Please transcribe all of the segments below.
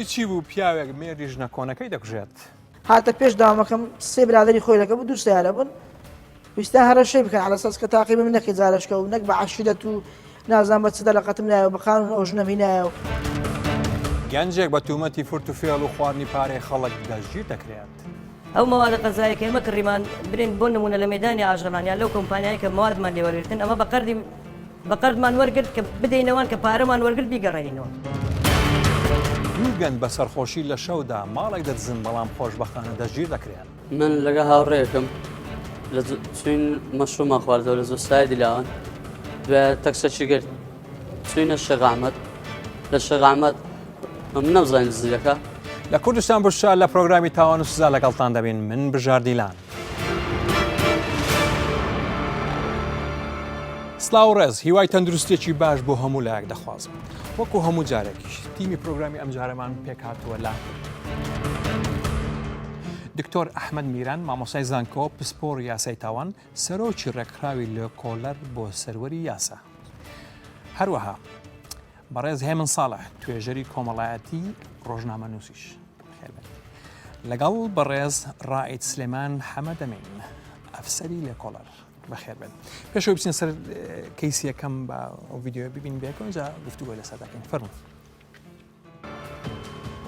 خۆی چی بوو پیاوێک مێریژ نەکۆنەکەی دەکوژێت هاتە پێش داوامەکەم سێ برادری خۆی لەکە بوو دوو سیارە بوون ویستان هەرەشەی بکەن على ئەساس کە تاقی من نەکەی جارشکە و نەک بە عەشیرەت و نازان بە چ دەلەقەتم نایە و بە قانون ئۆژنەمی نایە. گەنجێک بە تومەتی فورت و فێڵ و خواردنی پارەی خەڵک دەستگیر دەکرێت. ئەو مەوادە قەزایەکە ئێمە کڕیمان برین بۆ نمونە لە مەیدانی ئاژەڵانیان لەو کۆمپانیای کە مەوادمان لێوەرگرتن ئەمە بە قەردمان وەرگرت کە بدەینەوەن کە پارەمان وەرگرت بیگەڕێنینەوە. دوو گەنج بە سەرخۆشی لە شەودا ماڵێک دەدزن بەڵام خۆشبەختانە دەستگیر دەکرێن. من لەگە هاوڕێیەکەم لە چوین مەشرومە خواردەوە لە زۆستای دیلاوان دوای تەکسەچی کرد چوینە شەغامەت لە شەغامەت من نەبزانین دزیەکە. لە کوردستان بشار لە پرۆگرامی تاوان و سزا لەگەڵتان دەبین من بژار دیلان. سلااو ڕێز هیوای تەندروستێکی باش بۆ هەموو لایەک دەخوازم. وەکو هەموو جارێکیش تیمی پرۆگرامی ئەم جارەمان پێک هاتووە لا دکتۆر ئەحمەد میران مامۆسای زانکۆ پسپۆڕ یاسای تاوان سەرۆکی ڕێکخراوی لە کۆلەر بۆ سەروەری یاسا. هەروەها بەڕێز هێمن ساڵح توێژەری کۆمەڵایەتی ڕۆژنامە نووسیش لەگەڵ بەڕێز ڕائید سلێمان حەمەدەمین ئەفسەری لە کۆلەر بەخێر بن. پێشەوەی بچین سەر کەیسی یەکەم بە ئەو ڤیدیۆ ببین بێکەوە اینجا گفتوگۆی لەسەر دەکەین. فەرمووی.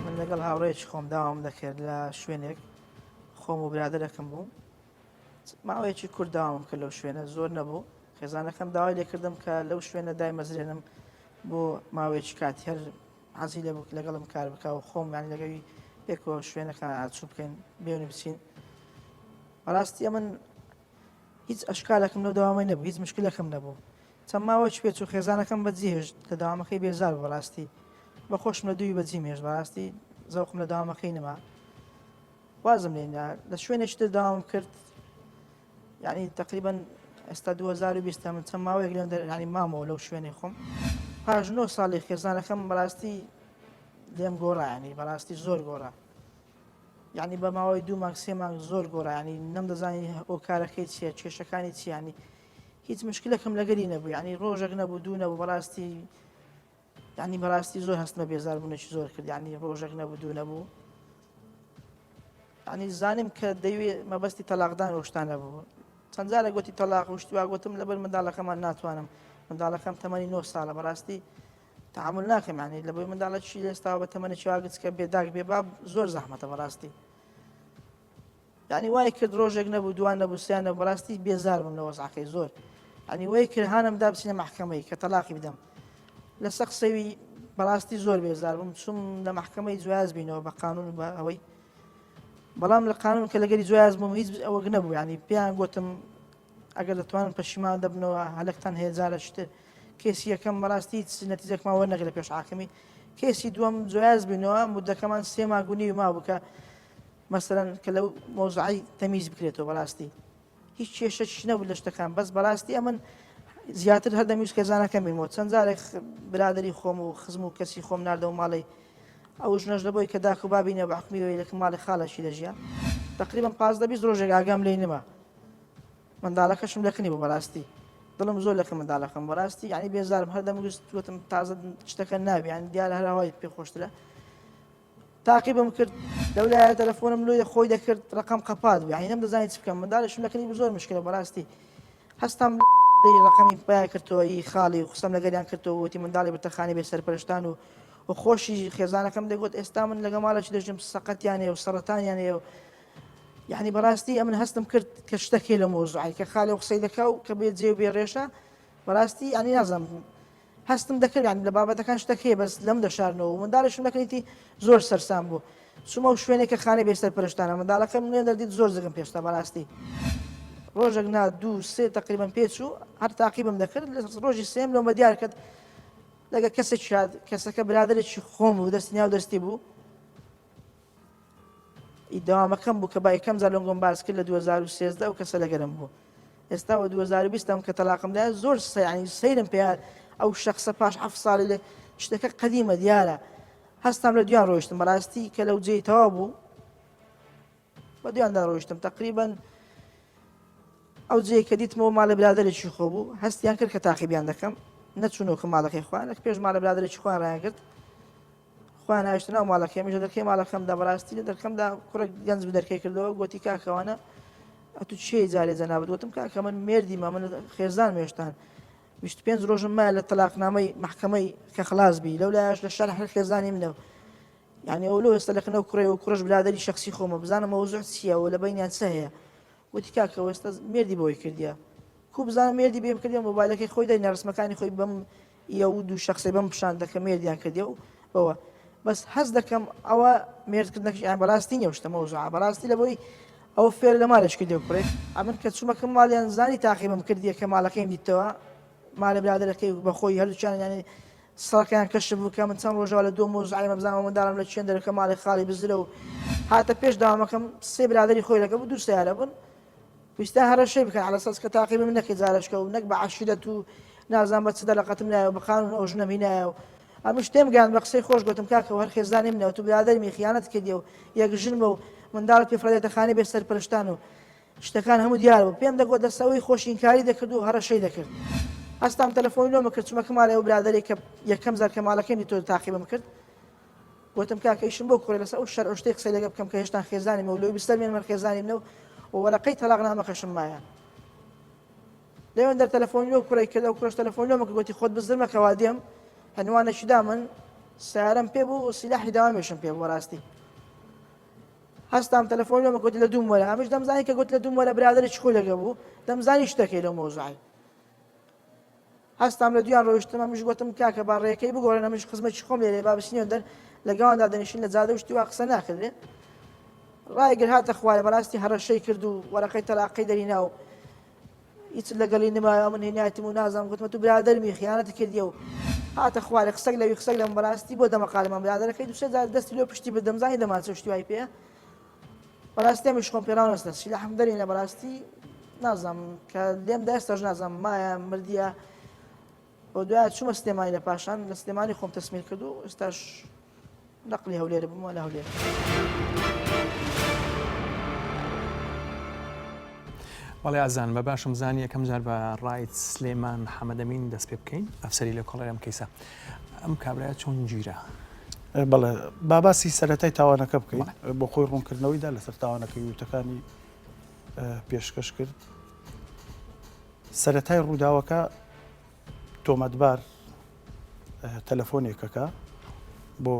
من لەگەڵ هاوڕێیەکی خۆم داوام دەکرد لە شوێنێک خۆم و برادەرەکەم بوو ماوەیەکی کورد داوام کرد لەو شوێنە زۆر نەبوو خێزانەکەم داوای لێکردم کە لەو شوێنە دای مەزرێنم بۆ ماوەیەکی کاتی هەر حەزی لێ بوو لەگەڵم کار بکە و خۆم یانی لەگەوی پێکەوە شوێنەکە ئاچوو بکەین بێونی بچین. بەڕاستی من هیچ ئەشکالەکەم لەو داوامەی نەبوو هیچ مشکلەکەم نەبوو چەند ماوەیەکی پێچ و خێزانەکەم بەجێهێشت لە داوامەکەی بێزار بەڕاستی بەخۆشم لە دووی بەجێ مێژ بەڕاستی زەوقم لە داوامەکەی نەما وازم لێنا لە شوێنێکتر داوام کرد یعنی تقریبا ئێستا 2020 من چەند ماوەیەک لێم ینی مامەوە لەو شوێنی خۆم پاش 9 ساڵی خێزانەکەم بەڕاستی لێم گۆڕا ینی بەڕاستی زۆر گۆڕا یعنی بە ماوەی 2 مانگ 3 مانگ زۆر گۆڕا ینی نەمدەزانی ئەو کارەکەی چییە کێشەکانی چی ینی هیچ مشکلەکەم لەگەری نەبوو ینی ڕۆژێک نەبوو دوو نەبوو بەڕاستی ینی بەڕاستی زۆر هەستمە بێزاربوونێکی زۆر کرد ینی ڕۆژێک نەبوو دوو نەبوو ینی زانیم کە دەیوێت مەبەستی تەلاقدان ئەو شتانە بوو چەند جارێک گوتی تەلاق وشتی وا گوتم لەبەر منداڵەکەمان ناتوانم منداڵەکەم تەمەنی 9 ساڵە بەڕاستی تەحمل ناکەم ینی لەبەر منداڵێکی ئێستا بە تەمەنێکی واگت کە بێداگ بێباب زۆر زەحمەتە بەڕاستی ینی وای کرد ڕۆژێک نەبوو دوان نەبوو سییان نەبوو بەڕاستی بێزار بووم لە وەزعەکەی زۆر ینی وای کرد هانمدا بچینە محکەمەی کە تەلاقی بدەم لە سەق سەوی بەڕاستی زۆر بێزار بووم چوم لە محکەمەی جواز بینەوە بە قانون بە ئەوەی بەڵام لە قانون کە لەگەری جواز بووم هیچ ئەوە نەبوو ینی پێیان گوتم ئەگەر دەتوانن پەشیمان دەبنەوە هەلەکتان هەیە جارە شتر کێسی یەکەم بەڕاستی هیچ نەتیجەکمان وەرنەگرە لە پێش حاکمی کێسی دووەم جواز بینەوە مودەکەمان 3 مانگ و نیو ماوە بکە مەسەرەن کە لەو مۆزوعی تەمیز بکرێتەوە بەڕاستی هیچ کێشەش نەبوو لە شتەکان بەس بەڕاستی ئەمن زیاتر هەر دەمویست کێزانەکەم بینەوە چەند جارێک برادری خۆم و خزم و کەسی خۆم ناردەوە ماڵی ئەو ژنەش لەبەوەی کە داک و بابینە بە حکمیەوەی لەکە ماڵی خاڵەشی دەژیان تقریبا 15-20 ڕۆژێک ئاگام لێی نەما منداڵەکەشم لەکنی بۆ بەڕاستی دڵم زۆر لەکە منداڵەکەم بەڕاستی ینی بێزارم هەر دەمویست وتم تازە شتەکە نابی ینی دیارە هەراوای پێ خۆشترە تاقیبم کرد لەولایە تەلەفۆنم لۆی خۆی دەکرد ڕقم قەپات بوو ینی نەمدەزانی چ بکەم منداڵشم لەکنی زۆر مشکلە بەڕاستی هەستم ڕقمی پیا کردەوەی خاڵی و قسەم لەگەریان کردەوە وتی منداڵی بەتەخانی بێ سەرپەرشتان و خۆشی خێزانەکەم دەگوت ئێستا من لەگە ماڵەکی دەژم سەقەتیانێ و سەرەتانیانێ و یعنی بەڕاستی ئەمن هەستم کرد کە شتێکی لە مۆزوعی کە خاڵی و قسەی دەکا و کە بێت جێ و بێڕێشە بەڕاستی ینی نازم هەستم دەکرد ینی لە بابەتەکان شتەکەی بەس لەم دەشارنەوە و منداڵشم لەکەیتی زۆر سەرسام بوو چوومە و شوێنێکە خانەی بێ سەرپەرشتانە منداڵەکەم لێ دەردیت زۆر زگم پێشتا بەڕاستی ڕۆژێک نا 2-3 تقریبا پێچوو هەر تاقیبم دەکرد لە ڕۆژی سێم لەمە دیار کرد لەگە کەسێک شاد کەسەکە برادێکی خۆم و دەستی ناو دەستی بوو ئیداوامەکەم بوو کە با یەکەم جار لەنگۆم باز کرد لە 2013 و کەسە لەگەرم بوو ئێستا بە 2020 کە تەلاقمدا زۆر ینی سەیرم پێیان ئەو شەخصە پاش 7 ساڵی لێ شتەکە قەدیمە دیارە هەستام لە دویان ڕۆیشتم بەڕاستی کە لەو جێی تەواو بوو بە دویاندا ڕۆیشتم تقریبا ئەو جێ کە دیتمەوە ماڵە برادێکی خۆ بوو هەستیان کرد کە تاقیبیان دەکەم نەچوونەوە کە ماڵەکەی خوانە پێش ماڵە برادێکی خوان ڕایان کرد خوان هاشتنا و ماڵەکەمیش دەکەی ماڵەکەمدا بەڕاستی لە دەرکەمدا کوڕێک گەنج دەرکەی کردەوە گوتی کاکەوانە ئەتو چی جارێ جەنابەت وتم کاکە من مێردیمە من خێزان مێشتان 25 ڕۆژم مایە لە تەلاقنامەی محکەمەی کە خلاص بی لەولایش لە شەرح خێزانی منەوە یعنی ئەو لۆ ئێستا لەکەنەوە کوڕێ و کوڕش برادری شخصی خۆمە بزانم مەوزوع چییە و لە بینیان چ هەیە وتی کاکە ئێستا مێردی بۆی کردیە کو بزانم مێردی بێم کردی مۆبایلەکەی خۆی دای نەڕسمەکانی خۆی بەم یە دوو شخصی بەم پیشان دەکە مێردیان کردی و بەوە بەس حەز دەکەم ئەوە مێردکردنەکە یان بەڕاستی نیە شتە مەوزوع بەڕاستی لە بۆی ئەو فێر لە مالش کردی و کوڕێک ئەمن کە چوومەکەم ماڵیان زانی تاقیبم کردیە کە ماڵەکەیم دیتەوە مالە برادەرەکەی بەخۆی هەردووچیان یانی سەڵکیان کەشف بوو کە من چەند ڕۆژەوە لە دوو مۆزوعی مەبزانم منداڵم لە چێن دەرەکە ماڵی خاڵی بزرە و هاتە پێش داوامەکەم سێ برادری خۆی لەکە بوو دوو سیارە بوون ویستان هەرە شەی بکەن على ئەساس کە تاقیبم نەکەی جارشکە و نەک بە عەشیرەت و نازانم بە چ دەرەقەتم نایە و بە قانون ئەو ژنەمی نایە و ئەمە شتێم گیان بە قسەی خۆش گوتم کاکە هەر خێزانی منەوە تو برادەرمی خیانەت کردی و یەک ژن بە و منداڵت پێ فڕێتە خانی بێ سەرپەرشتان و شتەکان هەموو دیار بوو پێم دەگوت دەستەوەی خۆشینکاری دەکرد و هەرە شەی دەکرد هەستام تەلەفۆنی لۆمە کرد چوومەکە ماڵێ و برادەرێک کە یەکەم زار کە ماڵەکەمی تۆ تاقیبم کرد گوتم کاکە ئیشم بۆ کوڕێ لەسەر ئەو شەر ئەو شتێک قسەی لەگە بکەم کە هێشتا خێزانی مە و لەوەی بستەرمێن من خێزانی منە و وەرەقەی تەلاقنامەکەشم مایە لەوێن دەر تەلەفۆنی لۆ کوڕی کرد ئەو کوڕەش تەلەفۆنی لۆمە کە گوتی خۆت بزرمەکەوا دێم هەنوانەشیدا من سیارەم پێ بوو و سیلاحی داوامێشم پێ بوو ڕاستی هەستام تەلەفۆنی لۆمە گوتی لە دووم وەرە ئەمەش دەمزانی کە گوت لە دووم وەرە برادەرێکی خۆی لەگە بوو دەمزانی شتەکەی لەو مۆزوعی هەستام لە دویان ڕۆیشتم ئەمیش گوتم کاکە باڕێەکەی بگۆڕێن ئەمش خزمەتی خۆم لێرێ با بچینەوە دەر لەگەڵدا دەنیشین لە جادە شتی وا قسە ناکردێت ڕایگر هاتە خوارە بەڕاستی هەڕەشەی کرد و وەرەقەی تەلاقی دەرینا و هیچ لەگەڵی نمایە من هێنایەتم و نازانم گوتمە تو برادەرمی خیانەت کردیە و هاتە خوارە قسەک لەوی قسەک لەم بەڕاستی بۆ دەمەقالمان برادەرەکەی دووسێ جار دەستی لۆ پشتی بدەمزانی دەمانچە شتی وای پێ بەڕاستی ئەمیش خۆم پێراو نەستە سیلا حەم دەرینە بەڕاستی نازانم کە لێم دا ئێستاش نازانم مایە مردیە بۆ دوای چوومە سلێمانی لە پاشان لە سلێمانی خۆم تەسمیر کرد و ئێستاش نەقلی هەولێرە بوومە لە هەولێر وڵی ئازان بە باشم زانی یەکەم جار بە ڕای سلێمان حەمەدەمین دەست پێ بکەین ئەفسەری لە کۆڵەرم کەیسە ئەم کابرایە چۆن گیرە بەڵێ باباسی سەرەتای تاوانەکە بکەین بۆ خۆی ڕوونکردنەوەیدا لەسەر تاوانەکەی وتەکانی پێشکەش کرد سەرەتای ڕووداوەکە تۆمەتبار تەلەفۆنێکەکە بۆ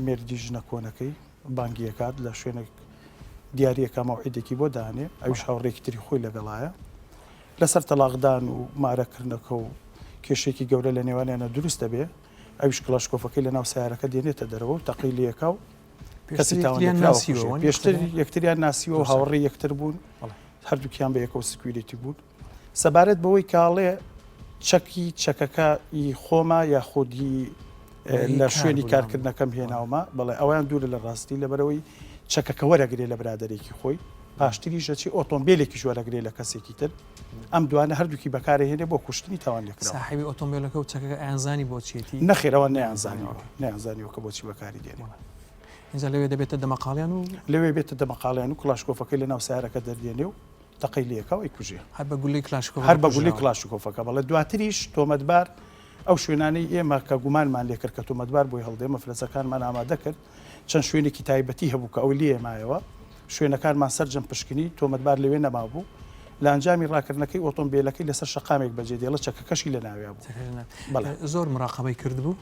مێردی ژنە کۆنەکەی بانگیەکات لە شوێنێک دیارەکە مەوعیدێکی بۆ دانێ ئەوش هاوڕێکی تری خۆی لەگەڵایە لەسەر تەلاقدان و مارەکردنەکە و کێشێکی گەورە لە نێوانیانە دروستە بێ ئەوش کلاشکۆفەکەی لە ناو سیارەکە دێنێتە دەرەوە و تەقیلیەکە و کەسی تاوانیان پێشتر یەکتریان ناسیوە و هاوڕێ یەکتر بوون هەردووکیان بە یەکەوە سکویرێتی بوون سەبارەت بەوەی کاڵێ چەکی چەکەکەی خۆمە یا خۆدی لە شوێنی کارکردنەکەم هێناومە بەڵێ ئەویان دوورە لە ڕاستی لەبەرەوەی چەکەکە وەرەگرێ لە برادێکی خۆی پاشتریش دەچی ئۆتۆمبیلێکی وەرەگرێ لە کەسێکی تر ئەم دوانە هەردووکی بەکارهێنێ بۆ کوشتنی تاوان لێکرا صاحبی ئۆتۆمبیلەکە و چەکەکە ئەیانزانی بۆچێتی نەخێرەوە نەیانزانیەوە کە بۆچی بەکاری دێنێ اینجا لەوێ دەبێتە دەمەقاڵیان و لەوێ بێتە دەمەقاڵیان و کلاشکۆفەکەی لە ناو سیارەکە دەردێنێ و تەقیلیەکە و ئیکوژێ هەر بە گولی کلاشکۆف هەر بە گولی کلاشکۆفەکە بەڵێ دواتریش تۆمەتبار ئەو شوێنانەی ئێمە کە گومانمان لێ کرد کە تۆمەتبار بۆی هەڵدێ مەفلەسەکانمان ئامادە کرد چەند شوێنێکی تایبەتی هەبوو کە ئەو لێمایەوە شوێنەکانمان سەرجەم پشکنی تۆمەتبار لەوێ نەمابوو لە ئەنجامی ڕاکردنەکەی ئۆتۆمبیلەکەی لەسەر شەقامێک بەجێ دێڵە چەکەکەشی لە ناوێ بوو زۆر مراقبەی کرد بوو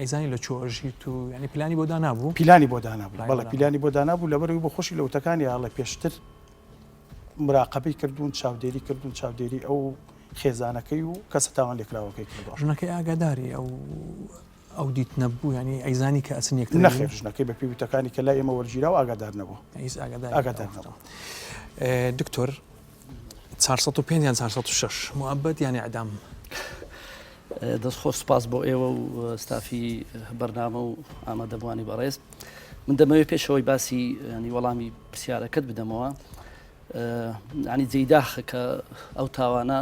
ئەیزانی لە چۆژیت و ینی پلانی بۆ دانابوو پیلانی بۆ دانابوو بەڵێ پیلانی بۆ دانابوو لەبەرەوەی بۆ خۆشی لە وتەکانی هاڵە پێشتر مراقبەی کردوون چاودێری ئەو خێزانەکەی و کەسە تاوان لێکراوەکەی کردەوە ژنەکەی ئاگاداری ئەو دیت نەبوو ینی ئەیزانی کە ئەچن یەکتر نەخێر ژنەکەی بە پێی وتەکانی کە لای ئێمە وەرگیرا و ئاگادار نەبوو ئاگادار نەبوو دکتۆر 405 یان 406 موعبەت یانی ئەعدام دەستخۆ سپاس بۆ ئێوە و ستافی بەرنامە و ئامادەبوانی بەڕێز من دەمەوێت پێشەوەی باسی ینی وەڵامی پرسیارەکەت بدەمەوە ینی جێداخە کە ئەو تاوانە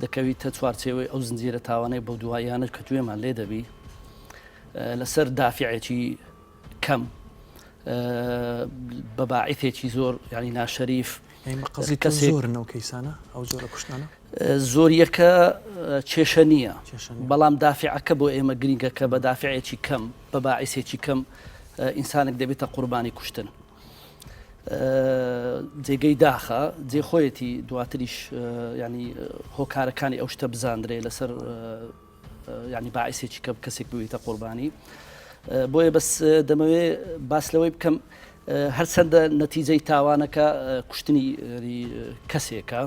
دەکەویتە چوارچێوەی ئەو زنجیرە تاوانەی بەو دوایانە کە توێمان لێ دەبی لەسەر دافعێکی کەم بە باعیثێکی زۆر ینی ناشەریف قەزی زۆر نەو کەیسانە ئەو زۆرە کوشتانە زۆریەکە کێشە نییە بەڵام دافعەکە بۆ ئێمە گرینگە کە بە دافعێکی کەم بە باعیسێکی کەم ئینسانێک دەبێتە قوربانی کوشتن جێگەی داخە جێخۆیەتی دواتریش ینی هۆکارەکانی ئەو شتە بزاندرێ لەسەر ینی باعیسێکی کەم کەسێک بوویتە قوربانی بۆیە بەس دەمەوێت باس لەوەی بکەم هەرچەندە نەتیجەی تاوانەکە کوشتنی کەسێکە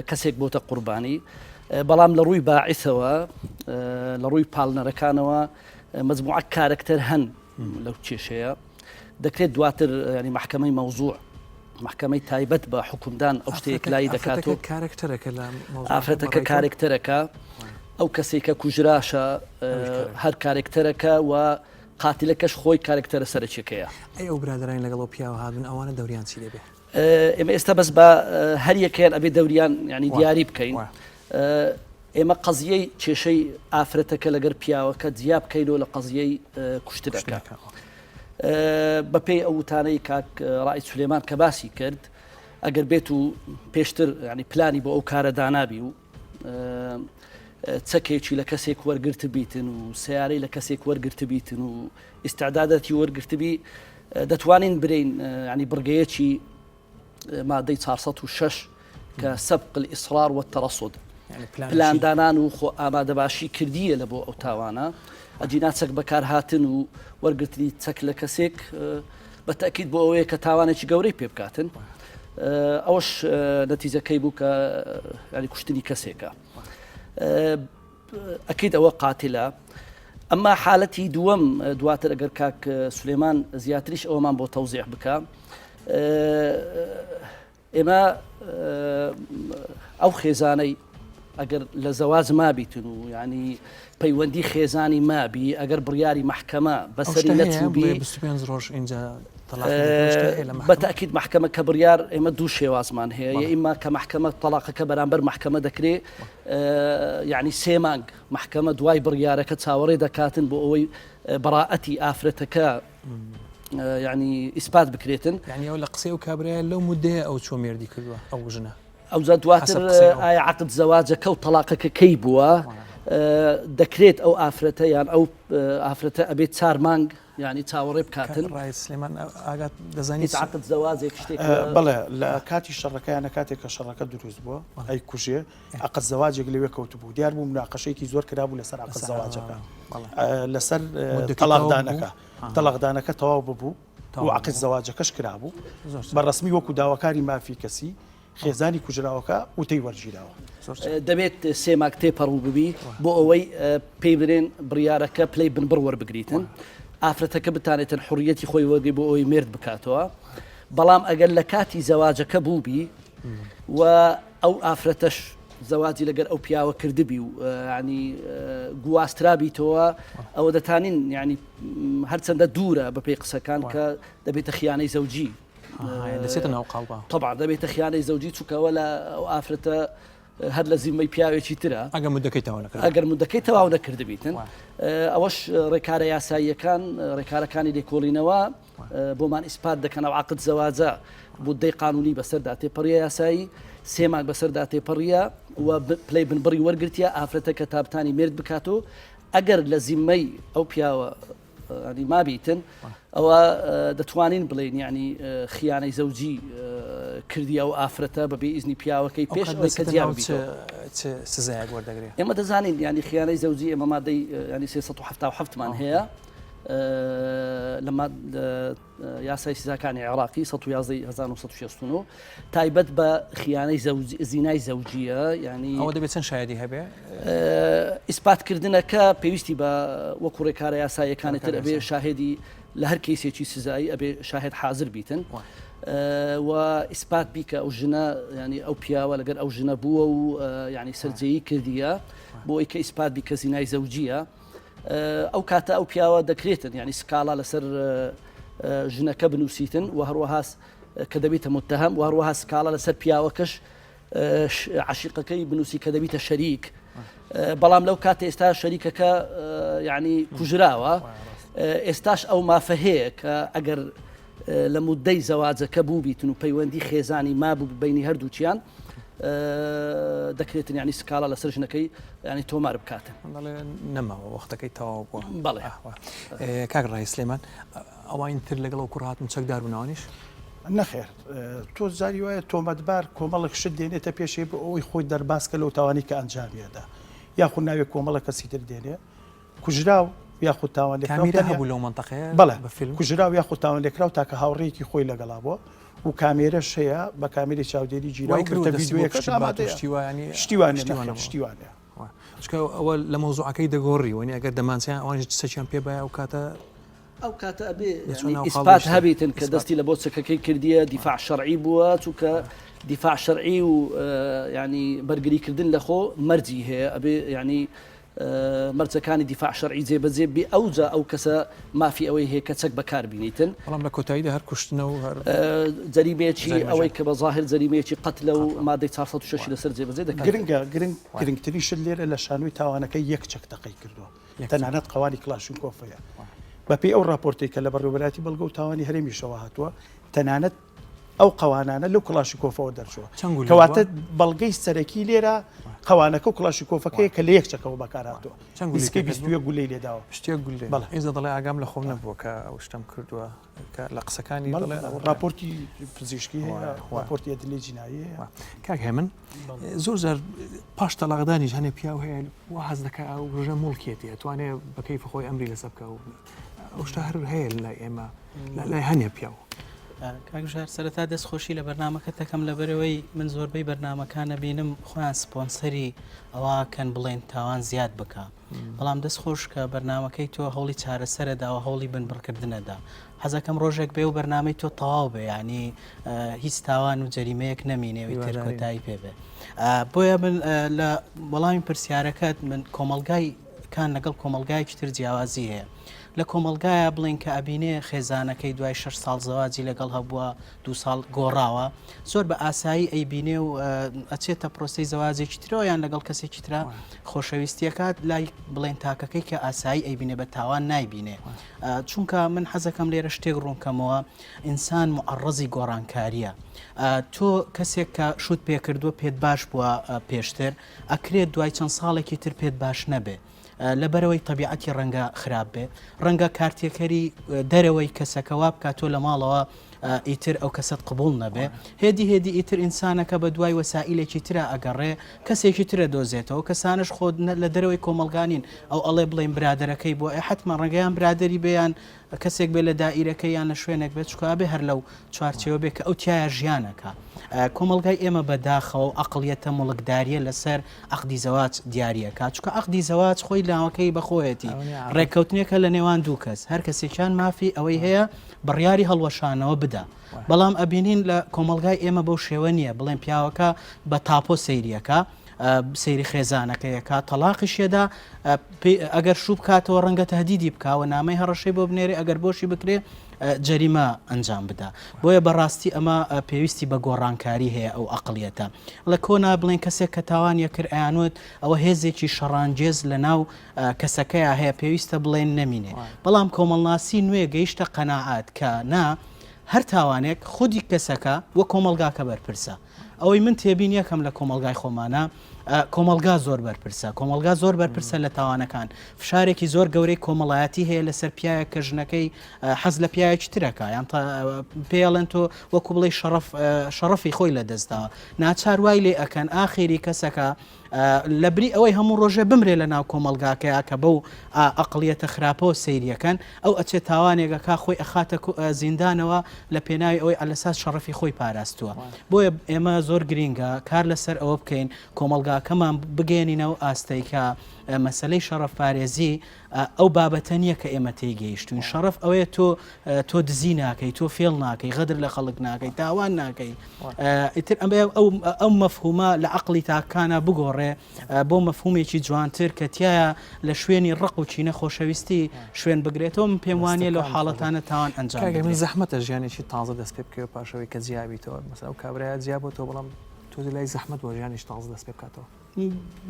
کەسێک بۆتە قوربانی بەڵام لە ڕووی باعیسەوە لە ڕووی پاڵنەرەکانەوە مەجموعە کارکتەر هەن لەو کێشەیە دەکرێت دواتر ینی محکەمەی مەوزوع محکەمەی تایبەت بە حکومدان ئەو شتێک لای دەکاتەوە ئافرەتەکە کارکتەرەکە ئەو کەسێکە کوژراشە هەر کارکتەرەکە و قاتیلەکەش خۆی کارکتەرە سەرچێکەیە ئەو برادرانی لەگەڵ پیاوە هاتون ئەوانە دەوریان چی دەبێت ئێمە ئێستا بەس بە هەر یەکەیان ئەبێ دەوریان ینی دیاری بکەین ئێمە قەزیەی کێشەی ئافرەتەکە لەگەر پیاوەکە جیا بکەینەوە لە قەزیەی کوشتنەکە بەپێی ئەو وتانەی کاک ڕائیس سولێمان کە باسی کرد ئەگەر بێت و پێشتر ینی پلانی بۆ ئەو کارە دانابی و چەکێکی لە کەسێک وەرگرت بیتن و سیارەی لە کەسێک وەرگرت بیتن و ئیستعدادەتی وەرگرتبی دەتوانین برین ینی بڕگەیەکی مادەی 406 کە سەبق الئیصرار والتەرەصد پلاندانان و خۆ ئامادەباشی کردیە لە بۆ ئەو تاوانە ئەجینا چەک بەکار هاتن و وەرگرتنی چەک لە کەسێک بە تەکید بۆ ئەوەیە کە تاوانێکی گەورەی پێ بکاتن ئەوەش نەتیجەکەی بوو کە ینی کوشتنی کەسێکە ئەکید ئەوە قاتیلە ئەمما حالەتی دووەم دواتر ئەگەر کاک سولێمان زیاتریش ئەوەمان بۆ تەوزیح بکە ئێمە ئەو خێزانەی ئەگەر لە زەواج مابیتن و ینی پەیوەندی خێزانی مابی ئەگەر بڕیاری محکەمە بەسەری نەچووبی بەتەکید محکەمە کە بڕیار ئێمە دوو شێوازمان هەیە ئیما کە محکەمە تەلاقەکە بەرامبەر محکەمە دەکرێت یعنی 3 مانگ محکەمە دوای بڕیارەکە چاوەڕێ دەکاتن بۆ ئەوەی بەڕائەتی ئافرەتەکە یعنی ئیسپات بکرێتن یعنی ئەو لە قسەی و کابرایە لەو مودەیە ئەو چۆ مێردی کردووە ئەو ژنە ئەو دواتر ئایا عقد زەواجەکە و تەلاقەکە کەی بووە دەکرێت ئەو ئافرەتە یان ئەو ئافرەتە ئەبێت 4 مانگ ینی چاوەڕێ بکاتن سلێمان ئاگات دەزانیت عقد زەواجێک شتێک بەڵێ لە کاتی شەڕەکەیانە کاتێک کە شەڕەکە دروست بووە ئەی کوژێ عقد زەواجێک لەوێ کەوت بوو دیار بوو مناقەشەیەکی زۆر کرابوو لەسەر عقد زەواجەکە لەسەر تەلاقدانەکە تەواو ببوو و عقد زەواجەکەش کرابوو بەڕسمی وەکو داواکاری مافی کەسی خێزانی کوژراوەکە وتەی وەرگیراوە دەبێت 3 مانگ تێپەڕوو ببی بۆ ئەوەی پێی برێن بڕیارەکە پلەی بنبڕ وەربگریتن ئافرەتەکە بتانێتن حوریەتی خۆی وەرگی بۆ ئەوەی مرد بکاتەوە بەڵام ئەگەر لە کاتی زەواجەکە بووبی و ئەو ئافرەتەش زەواجی لەگەر ئەو پیاوە کردبی و ینی گواسترابیتەوە ئەوە دەتانین ینی هەرچەندە دوورە بەپێی قسەکان کە دەبێتە خیانەی زەوجی دەچێتە ناو قاڵبا طبعا دەبێتە خیانەی زەوجی چووکەوە لە ئەو ئافرەتە هەر لە زیمەی پیاوێکی ترە ئەگەر مودەکەی تەواو نەکرد ئەگەر مودەکەی تەواو نەکردبیتن ئەوەش ڕێکارە یاساییەکان ڕێکارەکانی لێکۆڵینەوە بۆمان ئیسپات دەکەن ئەو عقد زەواجە بودەی قانونی بەسەردا تێپەڕیە یاسایی 3 مانگ بەسەردا تێپەڕیە و پلەی بنبڕی وەرگرتیە ئافرەتەکە تابتانی مرد بکاتەوە ئەگەر لە زیمەی ئەو پیاوە ینی مابیتن ئەوە دەتوانین بڵێن ینی خیانەی زەوجی کردی ئەو ئافرەتە بەبێ ئیزنی پیاوەکەی پێش سزایەک وەردەگرێت ئێمە دەزانین ینی خیانەی زەوجی ئێمە مادەی ینی 377 مان هەیە لە یاسای سزاکانی عێراقی 1969 تایبەت بە خیانەی زینای زەوجیە ینی ئەوە دەبێت چەند شایدی هەبێ ئیسپاتکردنەکە پێویستی بە وەکو ڕێکارە یاساییەکانی تر ئەبێ شاهێدی لە هەر کەیسێکی سزایی ئەبێ شاهد حاضر بیتن و ئیسپات بیکە ئەو ژنە ینی ئەو پیاوە لەگەر ئەو ژنە بووە و ینی سەرجەیی کردیە بۆ ئەوکە ئیسپات بیکە زینای زەوجیە ئەو کاتە ئەو پیاوە دەکرێتن ینی سکاڵا لەسەر ژنەکە بنووسیتن و هەروەها کە دەبێتە متهم و هەروەها سکاڵا لەسەر پیاوەکەش عشیقەکەی بنووسی کە دەبێتە شەریک بەڵام لەو کاتە ئێستا شەریکەکە یعنی کوژراوە ئێستاش ئەو مافە هەیە کە ئەگەر لە مودەی زەواجەکە بوو بیتن و پەیوەندی خێزانی مابوو بینی هەردووچیان دەکرێتن ینی سکاڵا لەسەر ژنەکەی ینی تۆمار بکاتن نەماوە وەختەکەی تەواو بووە بەڵێ کاک ڕای سلێمان ئەوانتر لەگەڵ و کوڕهاتن چەکدار بناوانیش نەخێر تۆ زاری وایە تۆمەتبار کۆمەڵک شت دێنێتە پێشێ بۆ ئەوەی خۆی دەرباسکە لەو تاوانی کە ئەنجامیەدا یاخود ناوێت کۆمەڵە کەسی تر دێنێ کوژراو یاخود تاوان کامیرە هەبوو لەو منتەقەیە بەڵێ بەفیلم کوژراو یاخود تاوان لێکراو تاکە هاوڕێکی خۆی لەگەڵا بووە و کامێرەش هەیە بە کامێری چاودێری گیرا شتیوانێ چکە ئەوە لە مۆزوعەکەی دەگۆڕی وەنی ئەگەر دەمانسیان ئەوانش سەچیان پێ بایە و کاتە ئەو کاتە ئەبێ ئیسپات هەبێتن کە دەستی لە بۆ چەکەکەی کردیە دیفاع شەرعی بووە چونکە دیفاع شەرعی و ینی بەرگریکردن لە خۆ مەرجی هەیە ئەبێ ینی مەرجەکانی دیفاع شەرعی جێبەجێ بێ ئەوجا ئەو کەسە مافی ئەوەی هەیە کە چەک بەکاربینیتن بەڵام لە کۆتاییدا هەر کوشتنە و جەریمەیەکی ئەوەی کە بە ظاهر جەریمەیەکی قەتلە و مادەی 406 لەسەر جێبەجێ دەکات گرنگترین شت لێرە لە شانووی تاوانەکەی یەک چەک تەقەی کردووە تەنانەت قەوانی کلاشینکۆفەیە بەپێی ئەو راپۆرتی کە لە بەڕێوەبەراتی بەڵگە و تاوانی هەرێمیشەوە هاتووە تەنانەت ئەو قەوانانە لەو کلاشینکۆفەوە دەرچووە کەواتە بەڵگەی سەرەکی لێرە قەوانەکە و کلاشینکۆفەکەی کە لە یەک چەکەوە بەکارهاتوە دیسکەی 22 گولەی لێداوە شتێک گولێ ئێزە دەڵێ ئاگام لە خۆم نەبووە کە ئەو شتم کردووە کە لە قسەکانی راپۆرتی پزیشکی هەیە راپۆرتی ئەدلێ جینایی هەیە کاک هێمن زۆر جار پاش تەلاقدانیش هەنێ پیا و هەیە وا حەز دەکە ئەو ڕژە موڵکێتیە توانێ بە کەیفە خۆی ئەمری لەسەر بکە و ئەو شتە هەر هەیە لای ئێمە لای هەنێ پیاوە کاکژار سەرەتا دەستخۆشی لە بەرنامەکە دەکەم لەبەرەوەی من زۆربەی بەرنمەکانە بینم خۆیان سپۆنسەری ئەوەکەن بڵێن تاوان زیاد بکە بەڵام دەستخۆش کە بەرنمەکەی تۆ هەوڵی چارەسەرەداوە هەوڵی بنبڕکردنەدا حەزەکەم ڕۆژێک بێ و بەرنامەی تۆ تەواو بێ ینی هیچ تاوان و جەریمەیەک نەمینێوی تر کۆتایی پێ بێ بۆیە من لە وەڵامی پرسیارەکەت من کۆمەلگایکان لەگەڵ کۆمەلگایکی تر جیاوازی هەیە لە کۆمەلگایە بڵین کە ئەبینێ خێزانەکەی دوای 6 ساڵ زەواجی لەگەڵ هەبووە 2 ساڵ گۆڕاوە زۆر بە ئاسایی ئەیبینێ و ئەچێتە پرۆسی زەواجێکی ترەوە یان لەگەڵ کەسێکی ترە خۆشەویستیەکات لای بڵێن تاکەکەی کە ئاسایی ئەیبینێ بە تاوان نایبینێ چونکە من حەزەکەم لێرە شتێک ڕوونکەمەوە ئینسان معڕەزی گۆڕانکاریە تۆ کەسێک کە شوت پێکردووە پێت باش بووە پێشتر ئەکرێت دوای چەند ساڵێکی تر پێت باش نەبێ لەبەرەوەی طبیعەتی ڕەنگە خراپ بێ ڕەنگە کارتێکەری دەرەوەی کەسەکەوا بکات تۆ لە ماڵەوە ئیتر ئەو کەسەت قبول نەبێ هێدی ئیتر ئینسانەکە بە دوای وەسائلێکی ترە ئەگەڕێ کەسێکی ترە دۆزێتەوە کەسانش خۆ لە دەرەوەی کۆمەلگانین ئەو ئەڵێ بڵێن برادەرەکەی بۆ حتممە ڕەنگەیان برادری بێیان کەسێک بێ لە دائیرەکەی یان لە شوێنێک بێت چکە بێ هەر لەو چوارچەوە بێ کە ئەو تایە ژیانەکە کۆمەلگای ئێمە بەداخەوە و ئەقڵیەتە مڵکداریە لەسەر عەقدی زەواج دیاریەکە چکە عەقدی زەواج خۆی لاوەکەی بەخۆیەتی ڕێککەوتنێکە لە نێوان دوو کەس هەر کەسێکیان مافی ئەوەی هەیە بڕیاری هەڵوەشانەوە بدا بەڵام ئەبینین لە کۆمەلگای ئێمە بەو شێوە نییە بڵێن پیاوەکە بە تاپۆ سەیریەکە سەیری خێزانەکەیەکە تەلاقیشێدا ئەگەر شوو بکاتەوە ڕەنگە تهدیدی بکاوە نامەی هەڕەشەی بۆ بنێری ئەگەر بۆشی بکرێ جەریمە ئەنجام بدا بۆیە بەڕاستی ئەمە پێویستی بە گۆڕانکاری هەیە ئەو ئەقڵیەتە لە کۆنا بڵێن کەسێک کە تاوانیە کرد ئەیانوت ئەوە هێزێکی شەڕانجێز لە ناو کەسەکەیە هەیە پێویستە بڵێن نەمینێ بەڵام کۆمەڵناسی نوێ گەیشتە قەناعات کە نا هەر تاوانێک خودی کەسەکە وە کۆمەلگاکە بەرپرسە ئەوەی من تێبین یەکەم لە کۆمەلگای خۆمانە کۆمەلگا زۆر بەرپرسە کۆمەلگا زۆر بەرپرسە لە تاوانەکان فشارێکی زۆر گەورەی کۆمەڵایەتی هەیە لەسەر پیاە کە ژنەکەی حەز لە پیاەکی ترەکە یان پێڵێن تۆ وەکو بڵێ شەڕەفی خۆی لە دەستداوە ناچار وای لێ ئەکەن ئاخری کەسەکە لەبری ئەوەی هەموو ڕۆژێ بمرێ لە ناو کۆمەلگاکەیە کە بەو ئەقڵیەتە خراپەوە سەیریەکەن ئەو ئەچێت تاوانێکەکە خۆی ئەخاتە زیندانەوە لە پێناوی ئەوەی ئەلەساس شەڕەفی خۆی پاراستووە بۆیە ئێمە زۆر گرینگە کار لەسەر ئەوە بکەین کۆمەلگاکەمان بگەێنینەوە ئاستەیکە مەسلەی شەڕەف پارێزی ئەو بابەتە نییە کە ئێمە تێگەیشتوین شەڕەف ئەوەیە تۆ دزی ناکەی تۆ فێڵ ناکەی غەدر لە خەڵک ناکەی تاوان ناکەی ئیتر ئەو مەفهومە لە عەقڵی تاکانە بگۆڕێ بۆ مەفهومێکی جوانتر کە تایە لە شوێنی ڕق و چینە خۆشەویستی شوێن بگرێتەوە من پێم وانە لەو حاڵەتانە تاوان ئەنجام من زەحمەتە ژیانێکی تازە دەست پێ بکەوە پاشەوەی کە جیابیتەوە مەسەلا ئەو کابرایە جیابەوە تۆ بەڵام تۆ لای زەحمەت بۆ ژیانیش تازە دەست پێ بکاتەوە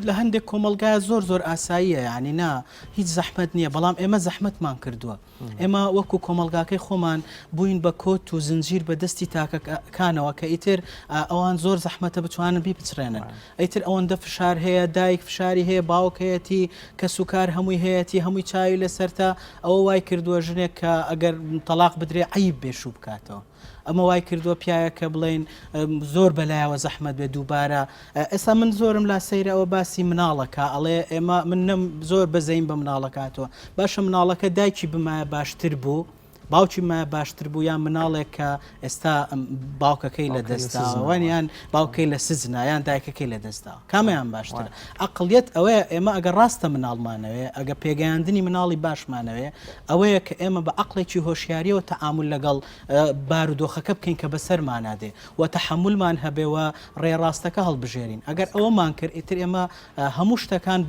لە هەندێک کۆمەلگای زۆر ئاساییە یعنی نا هیچ زەحمەت نییە بەڵام ئێمە زەحمەتمان کردووە ئێمە وەکو کۆمەلگاکەی خۆمان بووین بە کۆت و زنجیر بە دەستی تاکەکانەوە کە ئیتر ئەوان زۆر زەحمەتە بتوانن بی بچرێنن ئیتر ئەوەندە فشار هەیە دایک فشاری هەیە باوک هەیەی کە سوکار هەمووی هەیەی هەمووی چاوی لەسەرتا ئەوە وای کردووە ژنێک کە ئەگەر تەلاق بدرێ عیب بێشوو بکاتەوە ئەمە وای کردووە پیاە کە بڵین زۆر بەلایەوە زەحمەت بێ دووبارە ئێستا من زۆرم لا سەیرەوە باسی مناڵەکە ئەڵێ ئێمە منم زۆر بەزەین بە مناڵەکاتەوە باشە مناڵەکە دایکی بمایە باشتر بوو باوکی مایە باشتر بوو یان مناڵێک کە ئێستا باوکەکەی لە دەستاوانیان باوکەی لە سزنا یان دایکەکەی لە دەستا کامیان باشتر ئەقلیت ئەوەیە ئێمە ئەگەر ڕاستە مناڵمانەوەێ ئەگە پێگەیاندنی مناڵی باشمانەوێ ئەوەیە کە ئێمە بە عقلێکی هۆشیاریەوە تەعامل لەگەڵ بارودۆخەکە بکەین کە بەسەرمانادێ و تەحملمان هەبێەوە ڕێڕاستەکە هەڵبژێرین ئەگەر ئەوەمان کرد ئیتر ئێمە هەموو شتەکان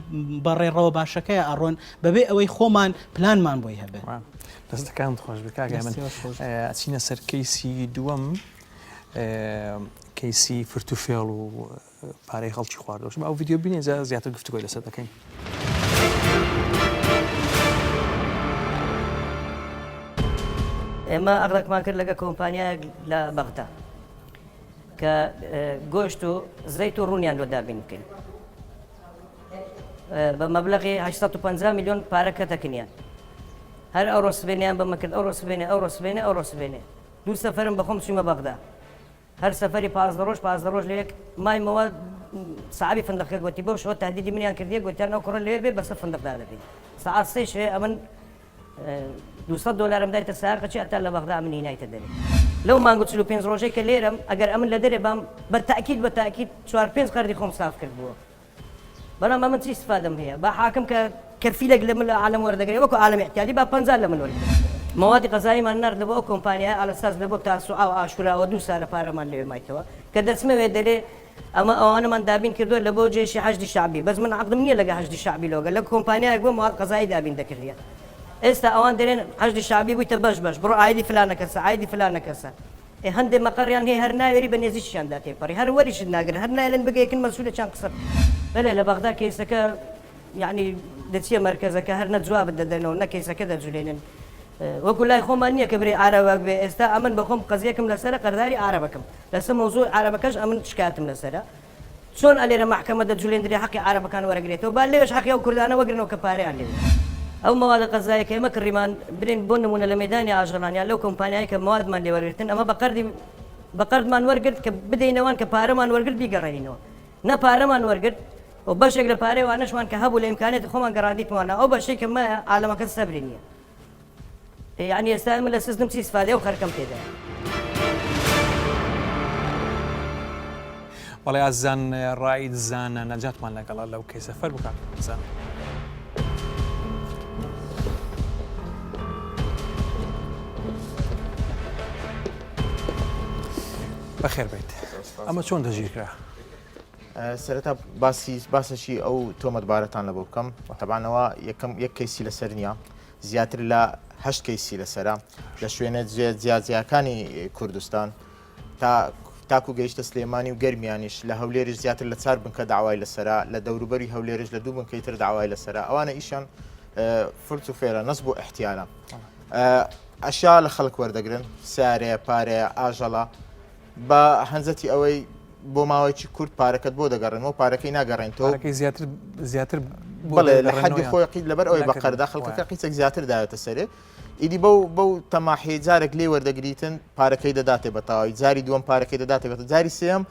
بە ڕێڕەوە باشەکەی ئەڕۆن بەبێ ئەوەی خۆمان پلانمان بۆی هەبێ دەستەکان خۆش بکاگە من ئەچینە سەر کەیسی دووەم کەیسی فرتوفێڵ و پارەی خەڵکی خواردەوە ئەو ڤیددیو بینێ زیاتر گفتگۆی لەسەر دەکەین. ئێمە ئەغڵێکمان کرد لەگە کۆمپانیایەک لە بەغدا کە گۆشت و زەیت و ڕوونیان لۆ دابین بکەین بە مەبلەغی 850 میلیۆن پارەکە دەکنیان هەر ئەو ڕۆسبێنیان بەمە کرد ئەو ڕۆسبێنێ ئەو ڕۆسبێنێ ئەو ڕۆسبێنێ دوو سەفەرم بەخۆم چوومە بەغدا هەر سەفەری 15 ڕۆژ لە یەک مایمەوە سعبی فندقەکە گوتی بەو شەوە تهدیدی منیان کردیە گوتیان ئەو کوڕە لێ بێ بەسەر فندقدا دەبین ساعات سێ شێ ئەمن $200 دایتە ساعەکەچی ئەتا لە بەغدا من هینایتە دەرێ لەو مانگو 45 ڕۆژەی کە لێرەم ئەگەر ئەمن لە دەرێ بام بە تاکید 4-5 قەردی خۆم ساف کرد بووە بەڵام من چی استفادەم هەیە با حاکم کە کەرفیلێک لە من لە عالم وەردەگرێت وەکو عالم احتیاطی با 50 لە من وەرگرێت موادی غەزاییمان نرد بۆ ئەو کۆمپانیای ئالەساس لە بۆ تاسوعا و ئاشوراوە 2 سارە پارەمان لێ مایتەوە کە دەچمەوێ دەرێ ئەمە ئەوانەمان دابین کردووە لە بۆ جێشی حەشدی شعبی بەس من عەقدم نییە لەگە حەشدی شعبی لۆگە لە کۆمپانیایەک بۆ مواد غەزایی دابین دەکردیە ئێستا ئەوان دەرێن حەشدی شعبی بوویتە بەش بڕۆ ئایدی فلانە کەسە ئایدی فلانە کەسە هەندێک مەقەڕیان هەیە هەر ناوێری بە نێزیشیاندا تێپەڕی هەر وەریشت ناگرن هەر نایلەن بگەیەکن مەسوولە چەند قسە بەلێ لە بەغدا کەیسەکە یعنی دەچیە مەرکەزەکە هەر نەجواب دەدەنەوە نە کەیسەکە دەجولێنن وەکو لای خۆمان نییە کە برێ عربە بێ ئێستا ئەمن بەخۆم قەزیەکەم لەسەرە قەرداری عربەکەم لەسەر مەوزوع عربەکەش ئەمن شکاتم لەسەرە چۆن ئەلێرە محکەمە دەجولێندرێ حەقی عربەکان وەرەگرێتەوە با لێش حەقی ئەو کوردانە وەگرنەوە کە پارەیان لێ ئەو مەوادە قەزایەکە ئێمە کڕیمان برین بۆ نمونە لە مەیدانی ئاژەڵانیان لەو کۆمپانیایی کە موادمان لێوەرگرتن ئەمە بە قەردمان وەرگرت کە بدەینەوەن کە پارەمان وەرگرت بیگەڕێنینەوە نە پارەمان وەرگرت و بەشێک لە پارەی وانەشمان کە هەبوو لە ئیمکانێتی خۆمان گەڕاندیتوانە ئەو بەشێک کە مە عالەمەکە سەبری نییە یعنی ئێستا من لە سزنم چی استفادە و خەرکەم تێدا بەڵێ ئازان ڕائید زانە نەجاتمان لەگەڵا لەو کەیسە فەر بکات زان بەخێر بیت ئەمە چۆن دەژیرکرا سەرەتا باسەشی ئەو تۆمەتبارەتان لە بۆ بکەم تەبانەوە یەک کەیسی لەسەر نییە زیاتر لە 8 کەیسی لەسرە لە شوێنە جیاجیەکانی کوردستان تاکو گەیشتە سلێمانی و گەرمیانیش لە هەولێرش زیاتر لە 4 بنکە داوای لەسرە لە دەوروبەری هەولێرش لە 2 بنکەی تر داوای لەسرە ئەوانە ئیشان فرچ و فێرە نەس بۆ احتیالە ئەشیا لە خەڵک وەردەگرن سارەیە پارەیە ئاژەڵە بە هەنجەتی ئەوەی بۆ ماوەیەکی کورت پارەکەت بۆ دەگەڕێنەوە پارەکەی ناگەڕێنەوە زیاتر بڵێ لە حەدی خۆی قید لەبەر ئەوەی بە قەردا خەڵکەکە قیچێک زیاتر داوێتە سەرێ ئیدی بەو تەماحی جارێک لێ وەردەگریتن پارەکەی دەداتێ بە تەواوی جاری دووەم پارەکەی دەداتێ بێتە جاری سێم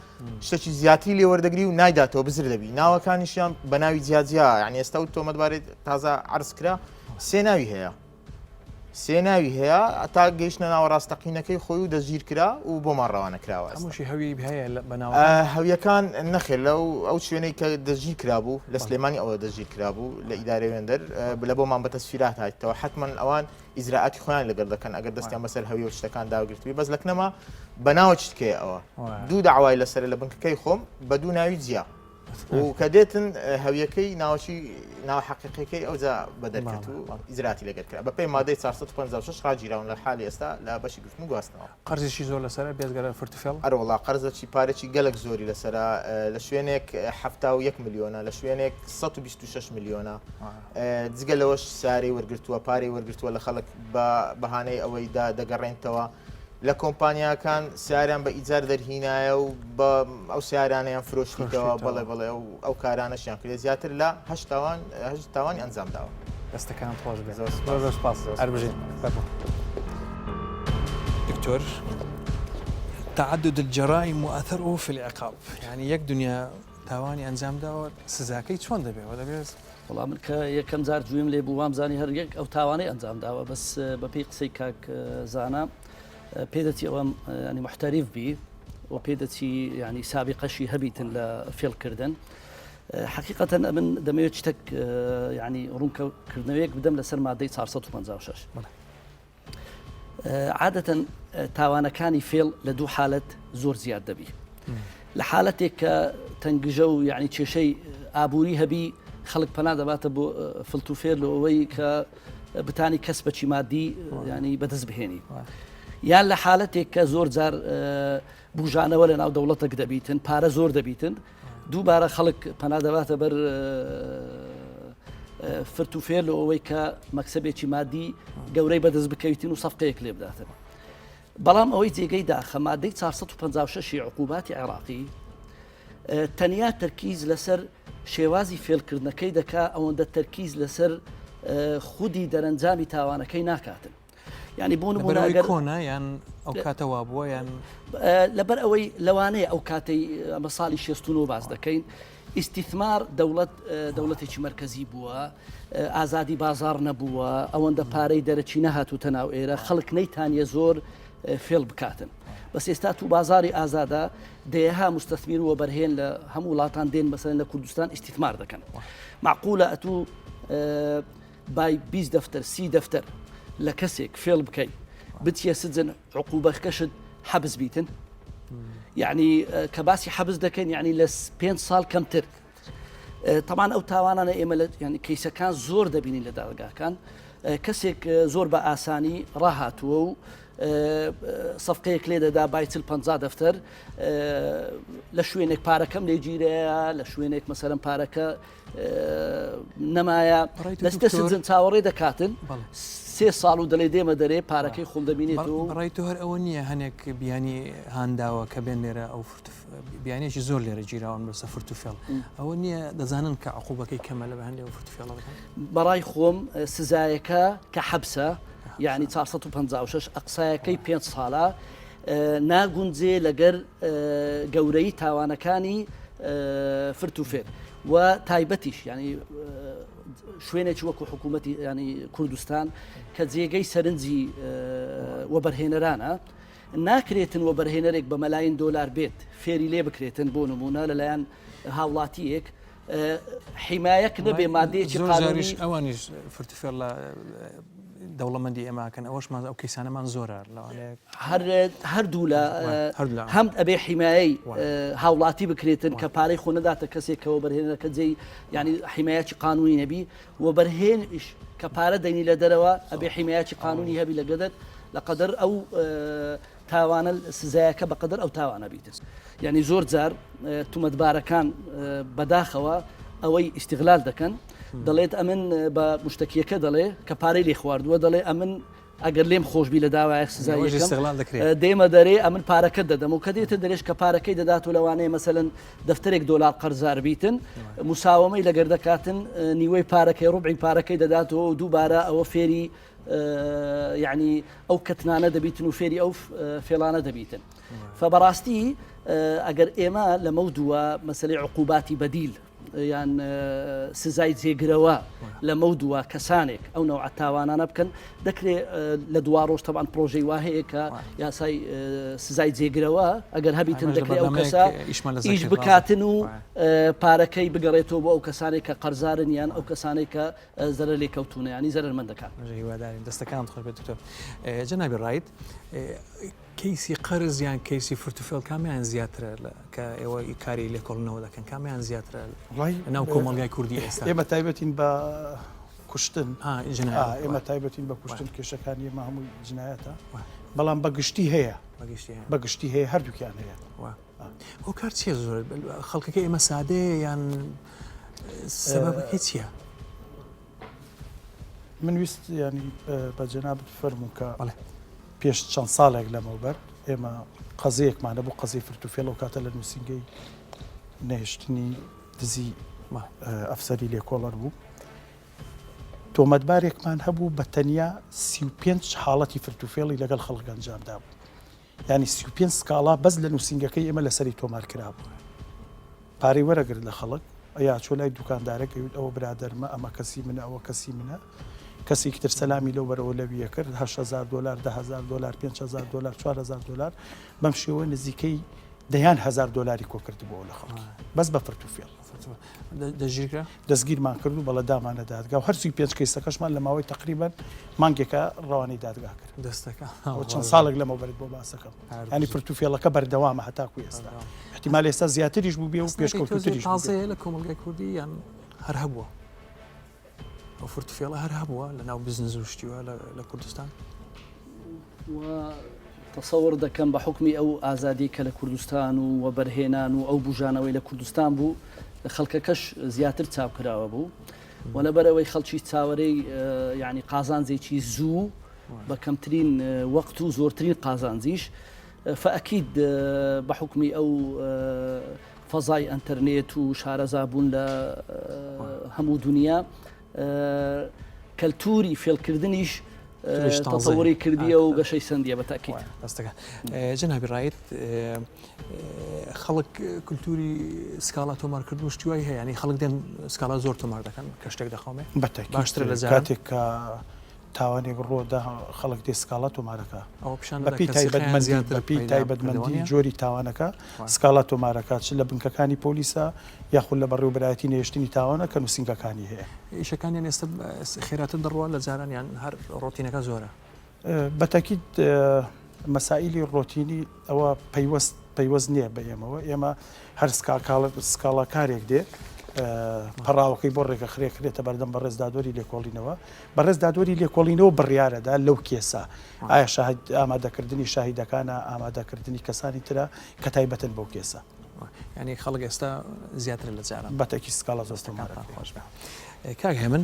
شتێکی زیاتری لێ وەردەگری و نایداتەوە بزر دەبی ناوەکانیشیان بە ناوی جیاجیا یعنی ئێستا و تۆمەتبارێت تازە عەرز کرا سێ ناوی هەیە تا گەیشتە ناوە ڕاستەقینەکەی خۆی و دەژیر کرا و بۆمان ڕەوانە کراوە هەمووشی هەوی هەیە بەناو هەویەکان نەخێر لەو ئەو شوێنەی کە دەژیر کرابوو لە سلێمانی ئەوە دەژیر کرابوو لە ئیدارە وێندەر لە بۆمان بە تەسفیرات هاتیتەوە حتمما ئەوان ئیزراعاتی خۆیان لەگەڵ دەکەن ئەگەر دەستیان بەسەر هەوی و شتەکان داگرتوی بەس لەکنەما بەناوە چتکەیە ئەوە دوو داوای لەسەر لە بنکەکەی خۆم بە دوو ناوی جیا و کە دێتن هەویەکەی ناوچی ناو حقیقەکەی ئەوجا بەدەرکەوت و ئیزراتی لەگەرکرا بە پێی مادەی 456 ڕاگیراون لە حالی ئێستا لە بەشی گرتن و گواستنەوە قەرزێکی زۆر لەسەر بێزگەرە فرتفێڵ ئەرەوەڵا قەرزەکی پارێکی گەلک زۆری لەسرە لە شوێنێک 71 میلیۆنە لە شوێنێک 126 میلیۆنە جگە لەوەش سارەی وەرگرتووە پارەی وەرگرتووە لە خەڵک بە بەهانەی ئەوەی دەگەڕێنتەوە لە کۆمپانیاکان سیاریان بە ئیجار دەرهینایە و بە ئەو سیارانیان فرۆشتیتەوە بەڵێ ئەو کارانەشیان کرێ زیاتر لە هەشت تاوانی ئەنجام داوە دەستەکان خۆش بێت سپاس هەربژین دكتور تعدد الجرائم وأثره في العقاب يعني يك دنيا تاواني أنزام داوە سزاکەی چۆن دەبێت دەبێت وڵام من کە یەکەم جار گوێم لێ بوو وامزانی هەر یەک ئەو تاوانەی ئەنجام داوە بەس بەپێی قسەی کاک زانە پێدەچی ئەوەم ینی محتەریف بی و پێدەچی ینی سابقەشی هەبیتن لە فێڵکردن حقیقەتەن من دەمەوێت شتێک ینی ڕوونکردنەوەیەک بدەم لەسەر مادەی 456 عادەتەن تاوانەکانی فێڵ لە دوو حالەت زۆر زیاد دەبی لە حالەتێک کە تەنگژە و یعنی کێشەی ئابووری هەبی خەڵک پەنا دەباتە بۆ فلتوفێر لەوەی کە بتانی کەس بەچی مادی ینی بەدەست بهێنی یان لە حالەتێک کە زۆر جار بژانەوە لە ناو دەوڵەتێک دەبیتن پارە زۆر دەبیتن دووبارە خەڵک پەنا دەباتە بەر فرتوفێر لەوەی کە مەکسبێکی مادی گەورەی بەدەست بکەویتین و سەفقەیەک لێ بداتن بەڵام ئەوەی جێگەی داخە مادەی 456 عقوباتی عێراقی تەنیا تەرکیز لەسەر شێوازی فێڵکردنەکەی دەکا ئەوەندە تەرکیز لەسەر خودی دەرەنجامی تاوانەکەی ناکاتن ینی بۆ نمونە کۆنا یان ئەو کاتەوا بووە یان لەبەر ئەوەی لەوانەیە ئەو کاتەی ئەمە ساڵی 16 باز دەکەین ئیسیثمار دەوڵەتێکی مرکزی بووە ئازادی بازار نەبووە ئەوەندە پارەی دەرەچی نەهاتوتە ناو ئێرە خەڵک نەیتانیە زۆر فێڵ بکاتن بەس ئێستا تو بازاری ئازادا دەیەها مستەثمیر و بەرهێن لە هەموو وڵاتان دێن مەسەلەن لە کوردستان ئیسیثمار دەکەن معقولە ئەتوو بای 20 دەفتەر 30 دەفتەر لە کەسێک فێڵ بکەیت بچیە سجن عقوبەکەشت حەبس بیتن یعنی کە باسی حەبس دەکەن یعنی لە 5 ساڵ کەمتر تەمان ئەو تاوانانە ئێمە ینی کەیسەکان زۆر دەبینین لە دادگاکان کەسێک زۆر بە ئاسانی ڕاهاتووە و سەفقەیەک لێ دەدا بایچل 50 دەفتەر لە شوێنێک پارەکەم لێ گیرەیە لە شوێنێک مەسەرم پارەکە نەمایە دەستە سجن چاوەڕێ دەکاتن 3 ساڵ و دەڵێ دێمە دەرێ پارەکەی خۆم دەبینێت و ڕای تۆ هەر ئەوە نییە هەنێک بیانی هانداوە کە بێن لێرە ئەو بیانێکی زۆر لێرە گیراون بەسە فرتوفێڵ ئەوە نییە دەزانن کە عقوبەکەی کەمە لە بە هەندێک فرتوفێڵ بەڕای خۆم سزایەکە کە حەبسە یعنی 456 ئەقسایەکەی 5 ساڵە ناگونجێ لەگەر گەورەی تاوانەکانی فرتوفێر و تایبەتیش ینی شوێنێکی وەکو حکوومەتی ینی کوردستان کە جێگەی سەرنجی وەبەرهێنەرانە ناکرێتن وەبەرهێنەرێک بە مەلاین دۆلار بێت فێری لێ بکرێتن بۆ نمونە لەلایەن هاوڵاتیەک حیمایەک نەبێ مادەیەکی قانونی ئەوانیش فرتوفێڵ لە دەوڵەمەندی ئێماکەن ئەوەشمان ئەو کەیسانەمان زۆرە هەردوو لە هەم ئەبێ حیمایی هاوڵاتی بکرێتن کە پارەی خۆ نەداتە کەسێکەوە بەرهێنەکە جێی ینی حیمایەکی قانونی نەبی و بەرهێنش کە پارە دەینی لە دەرەوە ئەبێ حیمایەکی قانونی هەبی لەگەدر لەقەدەر ئەو تاوانە سزایەکە بەقەدەر ئەو تاوانە بیتر ینی زۆر جار تومەتبارەکان بەداخەوە ئەوەی ئیستیغلال دەکەن دەڵێت ئەمن بە مشتەکیەکە دەڵێ کە پارەی لێ خواردووە دەڵێ ئەمن ئەگەر لێم خۆشببی لە داوایە سزای دێمە دەرێ ئەمن پارەکە دەدەم و کە دێتە دەرێش کە پارەکەی دەدات و لەوانەیە مەسەلەن دەفتەرێک دۆلار قەرزار بیتن مساومەی لەگەر دەکاتن نیوەی پارەکەی ڕوبعی پارەکەی دەداتەوە و دووبارە ئەوە فێری یعنی ئەو کەتنانە دەبیتن و فێری ئەو فێڵانە دەبیتن فبەڕاستی ئەگەر ئێمە لە مەودووە مەسلەی عقوباتی بەدیل یان سزای جێگرەوە لە مەودووە کەسانێک ئەو نەوع تاوانانە بکەن دەکرێت لە دوا ڕۆژ تەبان پرۆژەی وهەیە کە یاسای سزای جێگرەوە ئەگەر هەبیتن دەکرێت ئەو کەسە ئیش بکاتن و پارەکەی بگەڕێتەوە بۆ ئەو کەسانێک کە قەرزارن یان ئەو کەسانێک کە زەرەر لێکەوتونە ینی زەرمەندەکان دەستەکان خۆش بێت جەنابی ڕایت کەیسی قەرز یان کەیسی فرتوفێڵ کامیان زیاترە کە ئێوە کاری لێکۆڵنەوە دەکەن کامیان زیاترە ناو کۆمەلگای کوردی ئێستا ئێمە تایبەتین بە کوشتن ئێمە ئێمە تایبەتین بە کوشتن کێشەکانی ئێمە هەمووی جنایەتە بەڵام بەگشتی هەیە بەگشتی هەیە هەردووکیان هەیە ئەو کار چیە زۆر خەڵکەکە ئێمە سادەیە یان سەبەبەکەی چییە؟ من ویست ینی بە جەنابەت فەرموو کە پێش چەند ساڵێک لەمەوبەر ئێمە قەزەیەکمانە بۆ قەزەی فرتوفێڵ و کاتە لە نووسنگەی نەهێشتنی دزی ئەفسەری لێکۆڵەر بوو تۆمەتبارێکمان هەبوو بە تەنیا 35 حاڵەتی فرتوفێڵی لەگەڵ خەڵک ئەنجامدا بوو ینی 35 سکاڵا بەس لە نووسنگەکەی ئێمە لەسەری تۆمار کرا بوو پارەی وەرەگرت لە خەڵک ئەیا چۆ لای دوکاندارێک ئەوت ئەوە برادەرمە ئەمە کەسی منە ئەوە کەسی منە کەسێکی تر سەلامی لەو بەرەوە لەویە کرد $8,000 $10,000 $5,000 $4,000 بەم شێوە نزیکەی $10,000 کۆ کرد بۆ لە خەڵکی بەس بە فرتوفێڵ دەستگیرمان کرد و بەڵە دامانە دادگا و هەرچی 5 کەیسەکەشمان لە ماوەی تقریبان مانگێکە ڕەوانەی دادگا کرد دەستەکە چەند ساڵێک لەمە بەرێت بۆ باسەکەم ینی فرتوفێڵەکە بەردەوامە هەتاکو ئێستا احتیمال ئێستا زیاتریش بوو بێ و پێشکەوتریش تازەیە لە کۆمەلگای کوردی یان هەر هەبووە ئەو فرتوفێڵە هەر هەبووە لە ناو بزنس و شتیوە لە کوردستان تەسەوەر دەکەم بە حکمی ئەو ئازادی کە لە کوردستان و وەبەرهێنان و ئەو بژانەوەی لە کوردستان بوو خەڵکەکەش زیاتر چاوکراوە بوو و لەبەرەوەی خەڵکی چاوەرەی یعنی قازانجێکی زوو بە کەمترین وەقت و زۆرترین قازانجیش فەئەکید بە حکمی ئەو فەزای ئەنتەرنێت و شارەزابوون لە هەموو دنیا کەلتوری فێڵکردنیش تەسەوەری کردیە و گەشەی سندیە بە تاکید دەستەکە جەنابی ڕایت خەڵک کولتوری سکاڵا تۆمارکردن شتیوای هەیە ینی خەڵک دێن سکاڵا زۆر تۆمار دەکەن کە شتێک دەخۆمێ باشتر لە کاتێک کە تاوانێک ڕۆدا خەڵک دێ سکاڵا تۆمارەکە بەپی تایبەتمەندی جۆری تاوانەکە سکاڵا تۆمارەکە چ لە بنکەکانی پۆلیسە یاخود لە بەڕێوەبەرایەتی نێشتنی تاوانە کە نووسنگەکانی هەیە ئیشەکانیان ئێستا خێراتر دەڕوە لە جارانیان هەر ڕۆتینەکە زۆرە بەتاکید مەسائلی ڕۆتینی ئەوە پەیوەست نییە بە ئێمەوە ئێمە هەر سکاڵاکارێک دێ پەراوەکەی بۆ ڕێگە خرێکرێتە بەردەم بە ڕێزدادۆری لێکۆڵینەوە بە ڕێزدادۆری لێکۆڵینەوە بڕیارەدا لەو کێسا ئایا ئامادەکردنی شاهیدەکانە ئامادەکردنی کەسانی ترە کە تایبەتن بەو کێسە ینی خەڵک ئێستا زیاتر لە جاران بەتەکی سکاڵا زۆستەمارە خۆش بە کاک هێمن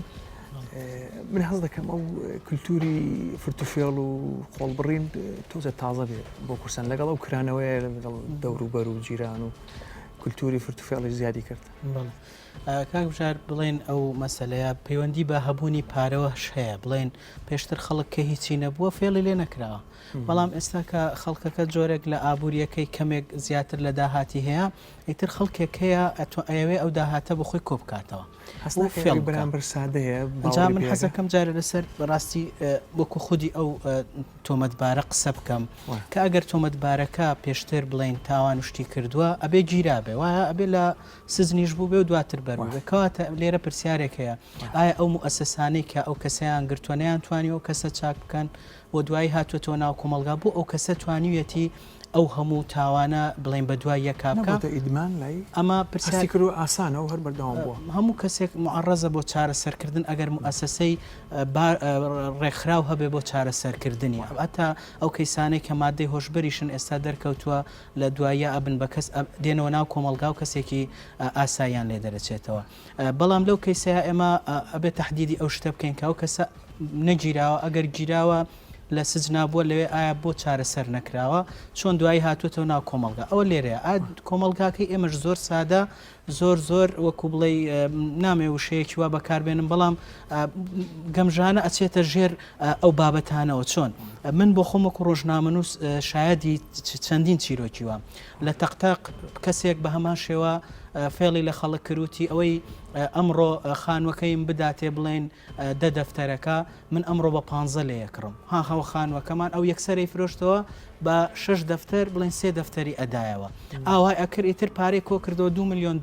من حەز دەکەم ئەو کولتوری فرتوفێڵ و خۆڵبڕین تۆزە تازە بێت بۆ کورسان لەگەڵ ئەو کرانەوەی لەگەڵ دەوروبەر و جیران و کولتوری فرتوفێڵی زیادی کرد کاک بژار بڵێن ئەو مەسەلەیە پەیوەندی بە هەبوونی پارەوەش هەیە بڵێن پێشتر خەڵک کە هیچی نەبووە فێڵی لێ نەکراوە بەڵام ئێستا کە خەڵکەکە جۆرێک لە ئابوووریەکەی کەمێک زیاتر لە داهاتی هەیە ئیتر خەڵکێک هەیە ئەوێ ئەو داهاتە بخۆی کۆ بکاتەوە بەرامبەر سادەیە جا من حەزەکەم جارە لەسەر بەڕاستی وەکو خودی ئەو تۆمەتبارە قسە بکەم کە ئەگەر تۆمەتبارەکە پێشتر بڵێن تاوان شتی کردووە ئەبێ گیرابێ وایە ئەبێ لە سزنیش بوو بێ و دواتر بەروبێ کەواتە لێرە پرسیارێک هەیە ئایا ئەو مؤسسانەی کە ئەو کەسەیان گرتوانیان توانی ئەو کەسە چاک بکەن بۆ دوایی هاتوێتەوە ناو کۆمەلگا بوو ئەو کەسە توانیوێتی ئەو هەموو تاوانە بڵێن بە دوای یەکابکە ئیدمان لای ئەمە پرسی کرد و ئاسانە و هەر بەردەوام بووە هەموو کەسێک معڕەزە بۆ چارەسەرکردن ئەگەر مؤسسەی ڕێکخراو هەبێ بۆ چارەسەرکردنی ئەتا ئەو کەیسانەی کە مادەی هۆشبەریشن ئێستا دەرکەوتووە لە دوایە ئەبن بە کەس دێنەوە ناو کۆمەلگا و کەسێکی ئاساییان لێ دەرەچێتەوە بەڵام لەو کەیسەیە ئێمە ئەبێت تەحدیدی ئەو شتە بکەین کە ئەو کەسە نەگیراوە ئەگەر گیراوە لە سزنا بووە لەوێ ئایا بۆ چارەسەر نەکراوە چۆن دوایی هاتوێتەوە ناو کۆمەلگا ئەوە لێرەیە کۆمەلگاکەی ئێمەش زۆر سادە زۆر وەکو بڵێ نامێ وشەیەکی وا بەکاربێنم بەڵام گەمژانە ئەچێتە ژێر ئەو بابەتانەوە چۆن من بۆ خۆم وەکو ڕۆژنامەنووس شایەدی چەندین چیرۆکیوە لە تەقتەق کەسێک بە هەمان شێوە فێڵی لە خەڵک کروتی ئەوەی ئەمڕۆ خانوەکەیم بداتێ بڵێن دە دەفتەرەکە من ئەمڕۆ بە 15 لێ یەکڕم هاخەوە خانوەکەمان ئەو یەکسەرەی فرۆشتەوە بە 6 دەفتەر بڵێن 3 دەفتەری ئەدایەوە ئاوای ئەکر ئیتر پارەی کۆ کردەوە $2 ملیۆن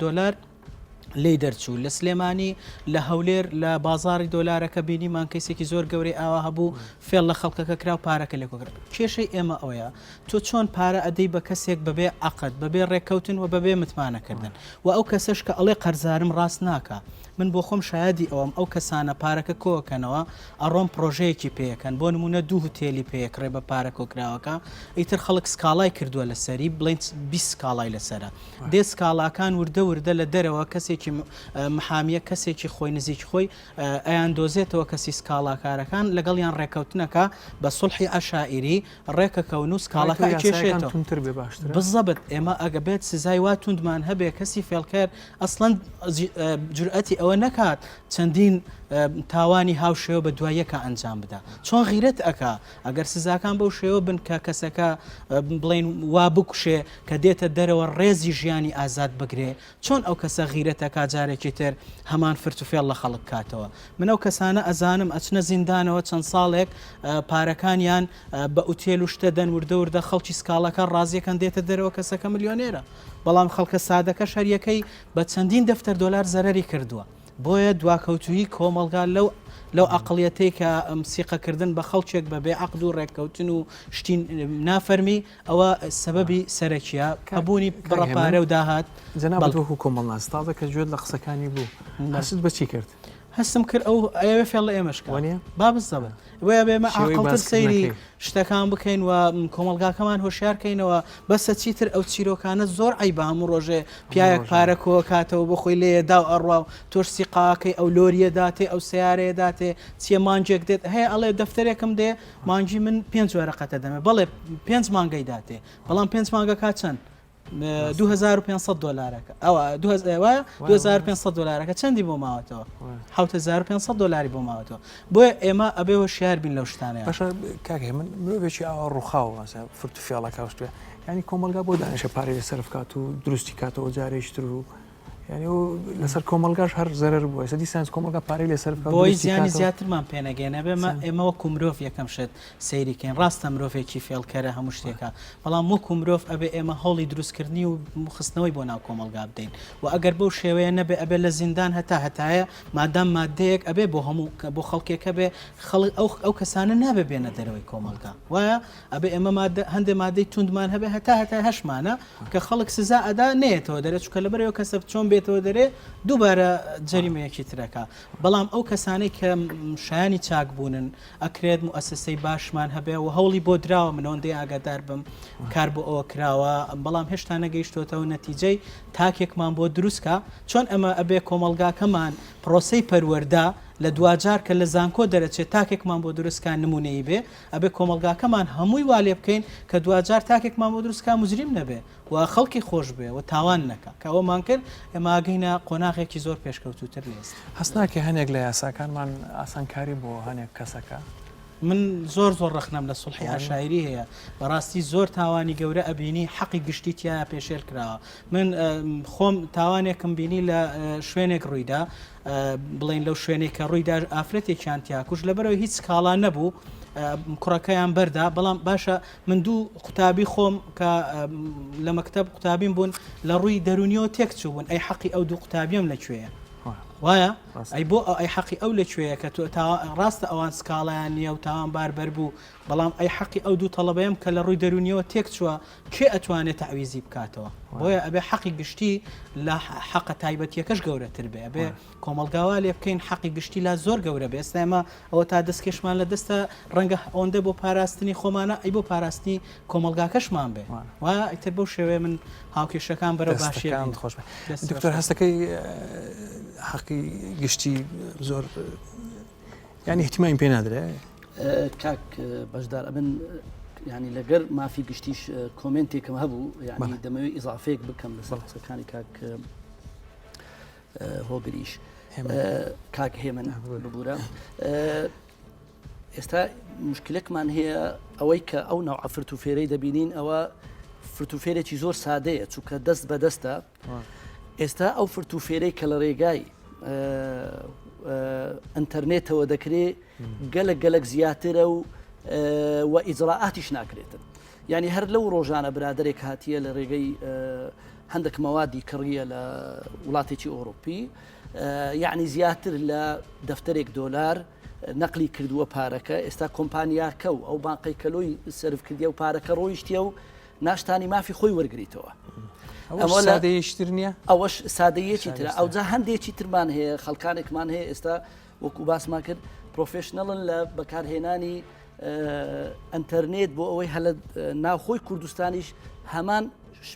لی دەرچوو لە سلێمانی لە هەولێر لە بازاری دۆلارەکە بینیمان کەسێکی زۆر گەورەی ئاوا هەبوو فێڵ لە خەڵکەکە کرا و پارەکە لێ کۆکرد کێشەی ئێمە ئەوەیە تۆ چۆن پارە ئەدەی بە کەسێک بەبێ عقد بەبێ ڕێککەوتن و بەبێ متمانەکردن و ئەو کەسەش کە ئەڵێ قەرزارم ڕاست ناکە من بۆ خۆم شایدی ئەوم ئەو کەسانە پارەکە کۆکەنەوە ئەڕۆم پرۆژەیەکی پێەکەن بۆ نمونە 2 هوتێلی پێکڕێ بە پارە کۆکراوەکە ئیتر خەڵک سکاڵای کردووە لە سەری بڵین 20 سکاڵای لەسرە دێ سکاڵاکان وردە لە دەرەوە کەسێکی محامیە کەسێکی خۆی نزیک خۆی ئەیان دۆزێتەوە کەسی سکاڵاکارەکان لەگەڵیان ڕێکەوتنەکە بە سولحی عشائری ڕێکەکەون و سکاڵەکە کێشێتەوە بزەبت ئێمە ئەگە بێت سزای وا توندمان هەبێ کەسی فێڵکەر ئەسڵەن جورئەتی ئەوە نەکات چەندین تاوانی هاوشێوە بە دواییەکە ئەنجام بدە چۆن غیرەت ئەکا ئەگەر سزاکان بەو شێوە بن کە کەسەکە بڵین وا بکوشێ کە دێتە دەرەوە ڕێزی ژیانی ئازاد بگرێ چۆن ئەو کەسە غیرەتەکە جارێکی تر هەمان فرتوفێڵ لە خەڵک کاتەوە من ئەو کەسانە ئەزانم ئەچنە زیندانەوە چەند ساڵێک پارەکانیان بە ئوتێل و شتە دەن وردە خەڵکی سکاڵەکە ڕازیەکەن دێتە دەرەوە کەسەکە ملیۆنێرە بەڵام خەڵکە سادەکە شەریەکەی بە چەندین دەفتەر دۆلار زەرری کردووە بۆیە دواکەوتوی کۆمەلگا لەو ئەقلیەتەی کە سیقەکردن بە خەڵکێک بەبێ عقد و ڕێککەوتن و شتین نافەرمی ئەوە سەبەبی سەرەکیە کەبوونی بڕەپارە و داهات جەنابەتوەکو کۆمەڵ ناستازە کە گوێت لە قسەکانی بوو هەست بەچی کرد هەستم کرد ئەو ئەوێ فێڵ لە ئێمەشکە با بزەبن وەیە بێمە عاقڵتر سەیری شتەکان بکەین و کۆمەلگاکەمان هۆشیارکەینەوە بەسە چیتر ئەو چیرۆکانە زۆر ئەی بە هەموو ڕۆژێ پیاەک پارە کۆکاتەوە بۆ خۆی لێ دا و ئەڕوا و تۆش سیقاکەی ئەو لۆریە داتێ ئەو سیارەیە داتێ چیە مانجێک دێت هەیە ئەڵێ دەفتەرێکم دێ مانجی من 5 وەرەقەتە دەمێ بەڵێ 5 مانگەی داتێ بەڵام 5 مانگە کا چەند 2500 دلارەکە ئەوە 2500 دلارەکە چەندی بۆ ماوەتەوە 7500 دلاری بۆ ماوەتەوە بۆیە ئێمە ئەبێەوە شیار بین لەو شتانەیە باشە کاکە من مرۆڤێکی ئاوا ڕووخاوە فرتوفێڵەکە شتوێ ینی کۆمەلگا بۆ دانیشە پارەی لەسەر بکات و دروستی کاتەوە جارێکتر و ینی لەسەر کۆمەلگاش هەر زەرەر بووە ئێستا دیسانس کۆمەلگا پارەی لەسەر بۆی زیانی زیاترمان پێنەگەێنە بێمە ئێمەوە کومرۆڤ یەکەم شت سەیریکەین ڕاستە مرۆڤێکی فێڵکەرە هەموو شتێکە بەڵام وەکو مرۆڤ ئەبێ ئێمە هەوڵی دروستکردنی و خستنەوەی بۆ ناو کۆمەلگا بدەین و ئەگەر بەو شێوەیە نەبێ ئەبێ لە زیندان هەتایە مادام مادەیەک ئەبێ بۆ هەموو بۆ خەڵکێکە بێ ئەو کەسانە نابێ بێنە دەرەوەی کۆمەلگا وایە ئەبێ ئێمە هەندێک مادەی توندمان هەبێ هەتا هەشمانە کە خەڵک سزا ئەدا نێتەوە دەرێت چکە لەبەرەوە کەسە چۆن بێتەوە دەرێ دووبارە جەریمەیەکی ترەکە بەڵام ئەو کەسانەی کە شایانی چاک بوونن ئەکرێت موسسەی باشمان هەبێ و هەوڵی بۆ دراوە منەوەندەی ئاگادار بم کار بۆ ئەوە کراوە بەڵام هێشتا نەگەیشتۆتەوە نەتیجەی تاکێکمان بۆ دروستکە چۆن ئەمە ئەبێ کۆمەلگاکەمان پرۆسەی پەروەردا لە دوجار کە لە زانکۆ دەرەچێت تاکێکمان بۆ دروستکان نمونەی بێ ئەبێ کۆمەلگاکەمان هەمووی وا لێ بکەین کە دوجار تاکێکمان بۆ دروستکان مجریم نەبێ و خەڵکی خۆش بێ و تاوان نەکە کە ئەومان کرد ئێمە ئاگەینە قۆناغێکی زۆر پێشکەوتوتر لێست هەستناکە هەنێک لە یاساکانمان ئاسانکاری بۆ هەنێک کەسەکە من زۆر ڕخنم لە سولحی عشایری هەیە بەڕاستی زۆر تاوانی گەورە ئەبینی حەقی گشتی تایە پێشێل کراوە من خۆم تاوانێکم بینی لە شوێنێک ڕوویدا بڵین لەو شوێنێک کە ڕوویدا ئافرەتێکیان تیاکوش لەبەرەوە هیچ کاڵا نەبوو کوڕەکەیان بەردا بەڵام باشە من دوو قوتابی خۆم کە لە مەکتەب قوتابیم بوون لە ڕووی دەرونیەوە تێکچوو بوون ئەی حەقی ئەو دوو قوتابیم لەکوێیە وایە ئەی بۆ ئەی حەقی ئەو لەکوێیە کە ڕاستە ئەوان سکاڵیان نییە و تاوان باربەر بوو بەڵام ئەی حەقی ئەو دوو تەڵەبەیەم کە لە ڕووی دەرونیەوە تێک چووە کێ ئەتوانێت تعویزی بکاتەوە بۆیە ئەبێ حەقی گشتی لە حەقە تایبەتیەکەش گەورەتر بێ ئەبێ کۆمەلگاوا لێ بکەین حەقی گشتی لا زۆر گەورە بێ ئێستا ئێمە ئەوە تا دەستکێشمان لە دەستە ڕەنگە ئەوەندە بۆ پاراستنی خۆمانە ئەی بۆ پاراستنی کۆمەلگاکەشمان بێ وایە ئیتر بەو شێوەیە من هاوکێشەکان بەرەو باشیەکان خۆش دکتۆر هەستەکەی حەقی گشتی زۆر ینی احتیمامی پێ نادرێ کاک بەشدار ئەمن ینی لەگەر مافی گشتیش کۆمنتێکم هەبوو یعنی دەمەوێت ئیزافەیەک بکەم لەسەر قسەکانی کاک هۆگریش کاک هێمن ببوورە ئێستا مشکلێکمان هەیە ئەوەی کە ئەو ناو فرتوفێرەی دەبینین ئەوە فرتوفێرێکی زۆر سادەیە چونکە دەست بە دەستە ئێستا ئەو فرتوفێرەی کە لە ڕێگای ئینتەرنێتەوە دەکرێت گەلک زیاترە و ئیجراعاتیش ناکرێتن یعنی هەر لەو ڕۆژانە برادێک هاتیە لە ڕێگەی هەندێک مەوادی کڕیە لە وڵاتێکی ئۆروپی یعنی زیاتر لە دەفتەرێک دۆلار نەقلی کردووە پارەکە ئێستا کۆمپانیاکە و ئەو بانقی کەلۆی سرف کردی و پارەکە ڕۆیشتە و ناشتانی مافی خۆی وەرگریتەوە سادەیەشتر نییە ئەوەش سادەیەکی ترە ئەوجا هەندێکی ترمان هەیە خەڵکانێکمان هەیە ئێستا وەکو باسمان کرد پرۆفشنەڵن لە بەکارهێنانی ئەتەرنێت بۆ ئەوەی هەلە ناوخۆی کوردستانیش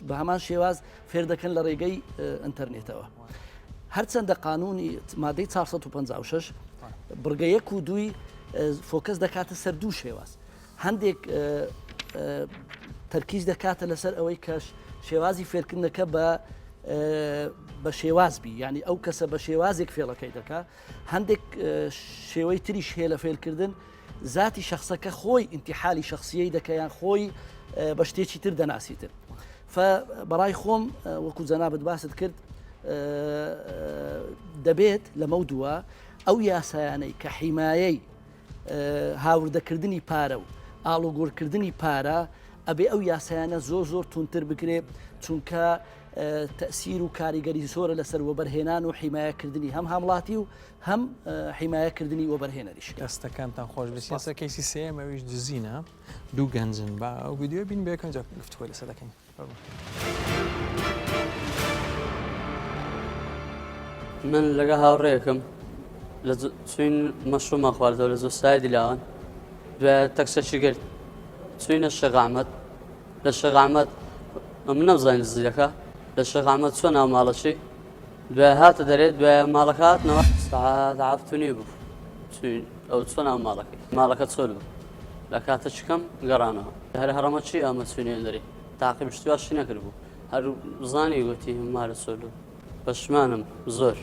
بە هەمان شێواز فێر دەکەن لە ڕێگەی ئەتەرنێتەوە هەرچەندە قانونی مادەی 456 بڕگە 1 و 2 فۆکەس دەکاتە سەر دوو شێواز هەندێک تەرکیز دەکاتە لەسەر ئەوەی کەش شێوازی فێرکردنەکە بە شێوازبی ینی ئەو کەسە بە شێوازێک فێڵەکەی دەکات هەندێک شێوەی تریش هەیە لە فێرکردن ذاتی شخصەکە خۆی ئینتیحالی شخصیەی دەکەیان خۆی بە شتێکی تر دەناسیتر بەڕای خۆم وەکو جەنابەت باست کرد دەبێت لەمە دووە ئەو یاسایانەی کە حیمایەی هاوردەکردنی پارە و ئاڵوگۆڕکردنی پارە ئەبێ ئەو یاسایانە زۆر تونتر بکرێت چونکە تەسیر و کاریگەری زۆرە لەسەر وەبەرهێنان و حیمایەکردنی هەم هەمڵاتی و هەم حیمایەکردنی وەبەرهێنەریش دەستەکانتان خۆش بێسیاسە کەیسی سێمەویش دزینە دوو گەنجن بە ئەو ویددیو بین بێکەنج گفتوۆی لەسەر دەکەین من لەگە هاوڕێیەکەم لە چوین مەشرومە خواردەوە لە زۆستای دیلاوان دوێ تەکسەچی گرت چوینە شەغامەت لە شەغامەت من نەمزانین زیرەکە لە شەغامەت چۆن ناو ماڵەچی دوێ هاتە دەرێت دوێ ماڵەکە هاتنەوە ساعات هەفتونی بوو چوین ئەو چۆن ناو ماڵەکە چۆل بوو لە کاتە چکەم گەڕانەوە هەر هەڕەمە چی ئەمە چوینێن دەری تاقی پشتیواشی نەکرد بوو هەر زانی گوتی مارە چۆل و پەشمانم زۆر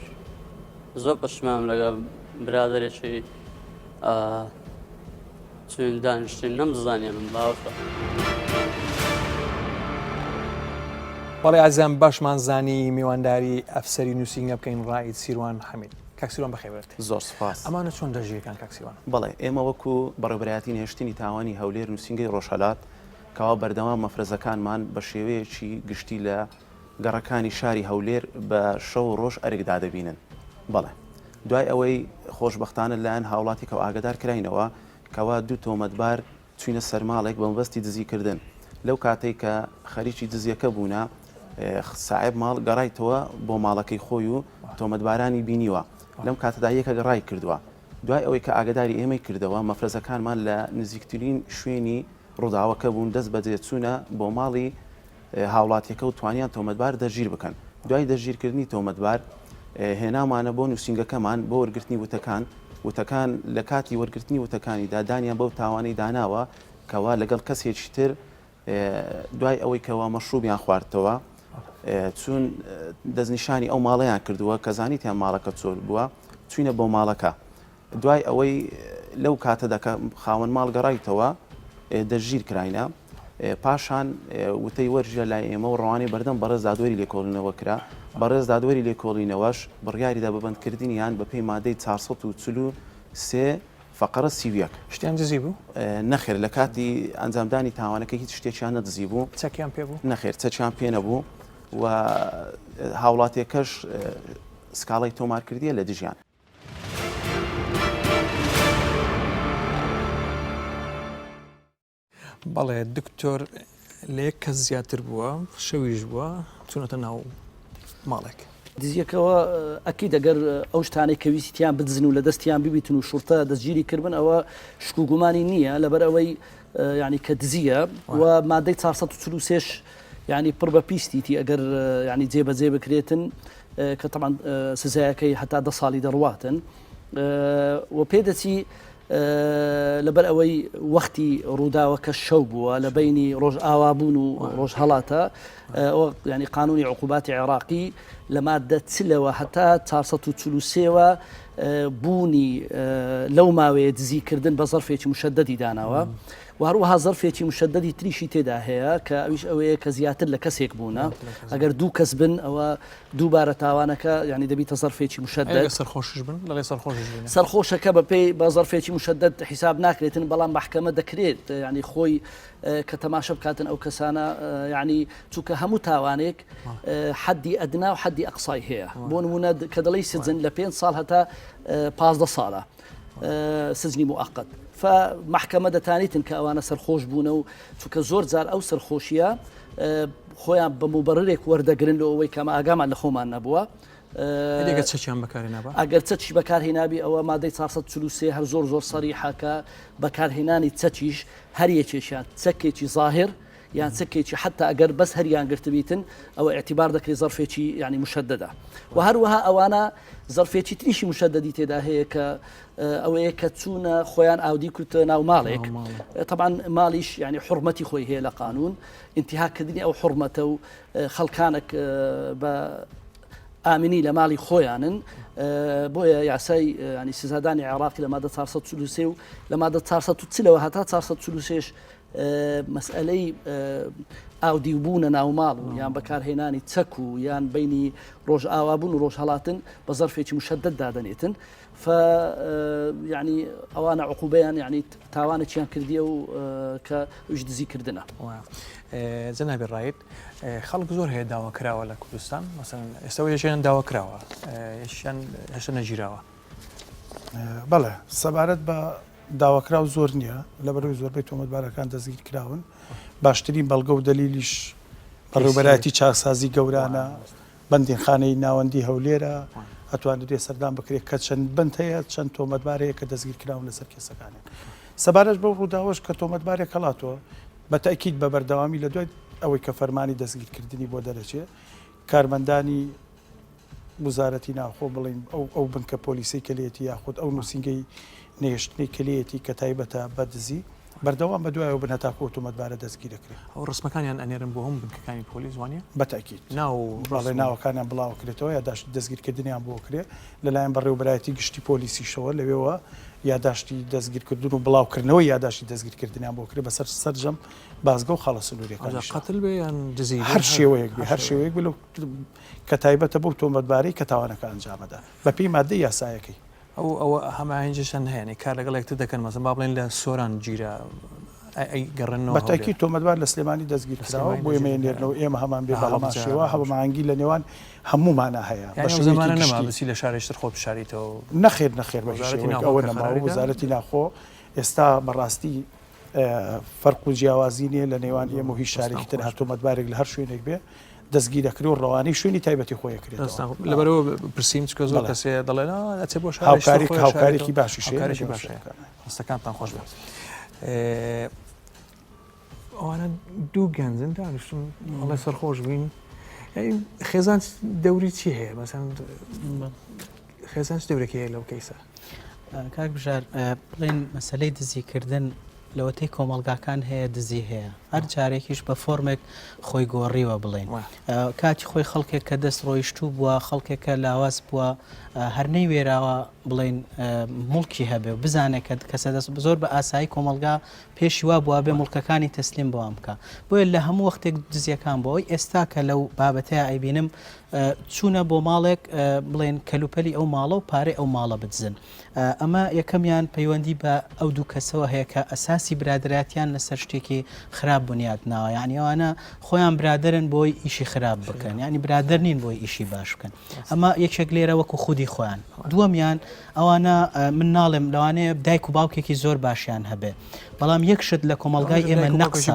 پەشمام لەگە برادێکی چون دانیشتین نەمزانێ من باوەکە بەڵێ ئازیان باشمان زانی میوانداری ئەفسەری نووسینگە بکەین ڕائید سیروان حەمید کاکسیروان بەخێبێت زۆر سپاس ئەمانە چۆن دەژیەکان کاکسیروان بەڵێ ئێمە وەکو بەڕێبەتی نێشتنی تاوانی هەولێر نووسینگەی ڕۆژهەلات کەوا بەردەوام مەفرەزەکانمان بە شێوەیەکی گشتی لە گەڕەکانی شاری هەولێر بە شەو ڕۆژ ئەرگدا دەبینن بەڵێ دوای ئەوەی خۆشببختانە لایەن هاوڵاتی کە ئاگدار کراینەوە کەوا دوو تۆمەتبار چوینە سەرماڵێک بە مەبەستی دزیکردن لەو کاتێک کە خەریکی دزیەکە بوونە ساحب ماڵ گەڕایتەوە بۆ ماڵەکەی خۆی و تۆمەتبارانی بینیوە لەم کاتەدا یەکە گەڕای کردووە دوای ئەوەی کە ئاگداری ئێمەی کردەوە مەفرەزەکانمان لە نزیکترین شوێنی ڕووداوەکە بوون دەست بەجێ چوونە بۆ ماڵی هاوڵاتیەکە و توانیان تۆمەتبار دەژیر بکەن دوای دەژیرکردنی تۆمەتبار هێنامانە بۆ نووسینگەکەمان بۆ وەرگرتنی وتەکان لە کاتی وەرگرتنی وتەکانیدا دانیان بەو تاوانەی داناوە کەوا لەگەڵ کەسێکی تر دوای ئەوەی کەوا مەشروبیان خواردتەوە چون دەستنیشانی ئەو ماڵەیان کردووە کە زانیتیان ماڵەکە چۆل بووە چوینە بۆ ماڵەکە دوای ئەوەی لەو کاتە دەکە خاوەن ماڵ گەڕایتەوە دەژیر کراینە پاشان وتەی وەرژە لای ئێمە و ڕوانی بەردەم بەڕێز دادوەری لێکۆڵینەوە کرا بەڕێز دادوەری لێکۆڵینەوەش بڕیاریدا بەبندکردنیان بەپێی مادەی 443 فقرە سیویەک شتیان دزی بوو نەخێر لە کاتی ئەنجامدانی تاوانەکە هیچ شتێکیان نەدزی بوو چەکیان پێ بوو نەخێر چەکیان پێ نەبوو و هاوڵاتیەکەش سکاڵی تۆمارکردیە لە دژیان بەڵێ دکتۆر لە یەک کەس زیاتر بووە شەویش بووە چونەتە ناو ماڵێک دزیەکەوە ئەکی دەگەر ئەو شتانەی کە ویستیان بدزن و لە دەستیان ببیتن و شورتە دەستگیری کردن ئەوە شکوگومانی نییە لەبەر ئەوەی ینی کە دزیە و مادەی 443 ینی پڕ بە پیستیتی ئەگەر ینی جێبەجێ بکرێتن کە تەمان سزایەکەی هەتا 10 ساڵی دەڕواتن و پێدەچی لەبەر ئەوەی وەختی ڕووداوەکە شەو بووە لە بینی ڕۆژ ئاوابوون و ڕۆژ هەڵاتە ینی قانونی عقوباتی عێراقی لە مادە چلەوە هەتا 443ەوە بوونی لەو ماوەیە دزیکردن بە زەرفێکی مشەدەدی داناوە وهروها ظرفێکی مشددی تریشی تێدا هەیە کە ئەویش ئەوەیە کە زیاتر لە کەسێک بوونە ئەگەر دوو کەس بن ئەوە دووبارە تاوانەکە یعنی دەبیتە ظرفێکی مشدد سەرخۆشش بن لەڵێ سەرخۆش سەرخۆشەکە بەپێی بە ظرفێکی مشدد حیساب ناکرێتن بەڵام محکەمە دەکرێت ینی خۆی کە تەماشە بکاتن ئەو کەسانە ینی چونکە هەموو تاوانێک حدی ئەدنا و حدی ئەقسای هەیە بۆ نمونە کە دەڵی سزن لە 5 ساڵ هەتا 15 ساڵە سزنی مؤقت فمحکەمە دەتانیتن کە ئەوانە سەرخۆش بوونە و چونکە زۆر جار ئەو سەرخۆشیە خۆیان بە مبررێک وەردەگرن لە ئەوەی کەمە ئاگامان لە خۆمان نەبووە ئەگەر چەچی بەکارهێنابی ئەوە مادەی 443 هەر زۆر سەریحەکە بەکارهێنانی چەچیش هەر یەکێکیان چەکێکی ظاهر یان چەکێکی حتا ئەگەر بەس هەریان گرتبیتن ئەوە اعتیبار دەکرێت ظرفێکی ینی مشددە و هەروەها ئەوانە ظرفێکی تریشی مشددی تێدا هەیە کە ئەوەیە کە چوونە خۆیان ئاودی کورتە ناو ماڵێک طبعا ماڵیش ینی حرمەتی خۆی هەیە لە قانون انتهاکردنی ئەو حرمەتە و خەڵکانێک بە ئامنی لە ماڵی خۆیانن بۆیە یاسای ینی سزادانی عێراقی لە مادە 443 و لە مادە 440ەوە هەتا 443 مەسئلەی ئاودیوبوونە ناوماڵ و یان بەکارهێنانی چەک و یان بینی ڕۆژ ئاوابوون و ڕۆژ هەڵاتن بە زەرفێکی مشدد دادەنێتن ینی ئەوانە عقوبەیان ینی تاوانێکیان کردیە و کە وش دزیکردنە جەنابی ڕایت خەڵک زۆر هەیە داواکراوە لە کوردستان مەسەن ئێستا یەکێن داواکراوە هێشتا نەگیراوە بەڵێ سەبارەت بە داواکراو زۆر نییە لەبەرەوەی زۆربەی تۆمەتبارەکان دەستگیر کراون باشترین بەڵگە و دەلیلیش بەڕێوەبەرایەتی چاکسازی گەورانە بەندیخانەی ناوەندی هەولێرە ئەتوانێت سەردان بکرێت کە چەند بند هەیە چەند تۆمەتبارەیە کە دەستگیر کراون لەسەر کێسەکانیان سەبارەت بەو ڕووداوەش کە تۆمەتبارێک هەڵاتەوە بە تاکید بە بەردەوامی لە دوای ئەوەی کە فەرمانی دەستگیرکردنی بۆ دەرەچێت کارمەندانی وزارەتی ناوخۆ بڵین ئەو بنکە پۆلیسی کلێتی یاخود ئەو نووسنگەی نێشتنی کلێتی کە تایبەتە بەدزی بەردەوام بە دوایەوە بن هەتاکو تۆمەتبارە دەستگیر دەکرێت ئەو ڕسمەکانیان ئەنێرن بۆ هەم بنکەکانی پۆلیس وانە بەتاکید بەڵێ ناوەکانیان بڵاوکرێتەوە یاداشت دەستگیرکردنیان بۆ کرێت لەلایەن بەڕێوەبەرایەتی گشتی پۆلیسیشەوە لەوێەوە یاداشتی دەستگیرکردن و بڵاوکردنەوە یاداشتی دەستگیرکردنیان بۆ کرێت بەسەر سەرجەم بازگە و خاڵە سنوورەکان قەتل بێ یان دزی هەر شێوەیەک بێ هەر شێوەیەک بێ کە تایبەتە بۆ تۆمەتبارەی کە تاوانەکە ئەنجامەدا بەپێی مادەی یاسایەکەی ئەوە هەماهێنجشان هەیە کار لەگەڵ یەکتر دەکەن مەسەن با بڵێن لە سۆران گیرە گەڕنەوە بەتاکی تۆمەتبار لە سلێمانی دەستگیر کراوە بۆ ئێمەێنێرنەوە ئێمە هەمان بێ بەڵەماشەوە هەمانگی لە نێوان هەمومانە هەیە زمانە نەمابسی لە شارێشتر خۆ بشاریتەوە نەخێر ئەوە نەما وزارەتی ناخۆ ئێستا بەڕاستی فەرق و جیاوازی نیە لە نێوان ئێمە و هیچ شارێکی تر هاتۆمەتبارێک لە هەر شوێنێک بێ دەستگیرەکرێ و ڕەوانی شوێنی تایبەتی خۆی کرێت لەبەرەوە پرسییم چکە زۆر کەسێ دەڵێن ئەچێ بۆ هاوکارێکی باشی ڕستەکانتان خۆش بێت ئەوانە دوو گەنجن دانیشتون ئەڵێ سەرخۆش بووین خێزان دەوری چی هەیە مەسەن خێزان دەورێکی هەیە لەو کەیسە کاک بژار بڵێن مەسەلەی دزیکردن لەوەتەی کۆمەلگاکان هەیە دزی هەیە هەر جارێکیش بە فۆرمێک خۆی گۆڕیوە بڵێن کاتی خۆی خەڵکێک کە دەست ڕۆیشتوو بووە خەڵکێکە لاواز بووە هەرنەی وێراوە بڵێن مڵکی هەبێ و بزانێت کە کەسە دەست زۆر بە ئاسایی کۆمەلگا پێشی وا بووە بێ مڵکەکانی تەسلیم بۆ بکە بۆیە لە هەموو وەختێک دزیەکان بۆەوەی ئێستا کە لەو بابەتەیە ئەیبینم چوونە بۆ ماڵێک بڵێن کەلوپەلی ئەو ماڵە و پارەی ئەو ماڵە بدزن ئەمە یەکەمیان پەیوەندی بە ئەو دوو کەسەوە هەیە کە ئەساسی برادراتیان لەسەر شتێکی خراپ بنیاد ناوە یعنی ئەوانە خۆیان برادرن بۆی ئیشی خراپ بکەن ینی برادر نین بۆی ئیشی باش بکەن ئەمە یەکێک لێرە وەکو خودی خۆیان دووەمیان ئەوانە من ناڵێم لەوانەیە دایک و باوکێکی زۆر باشیان هەبێ بەڵام یەکشت لە کۆمەلگای ئێمە نەقسە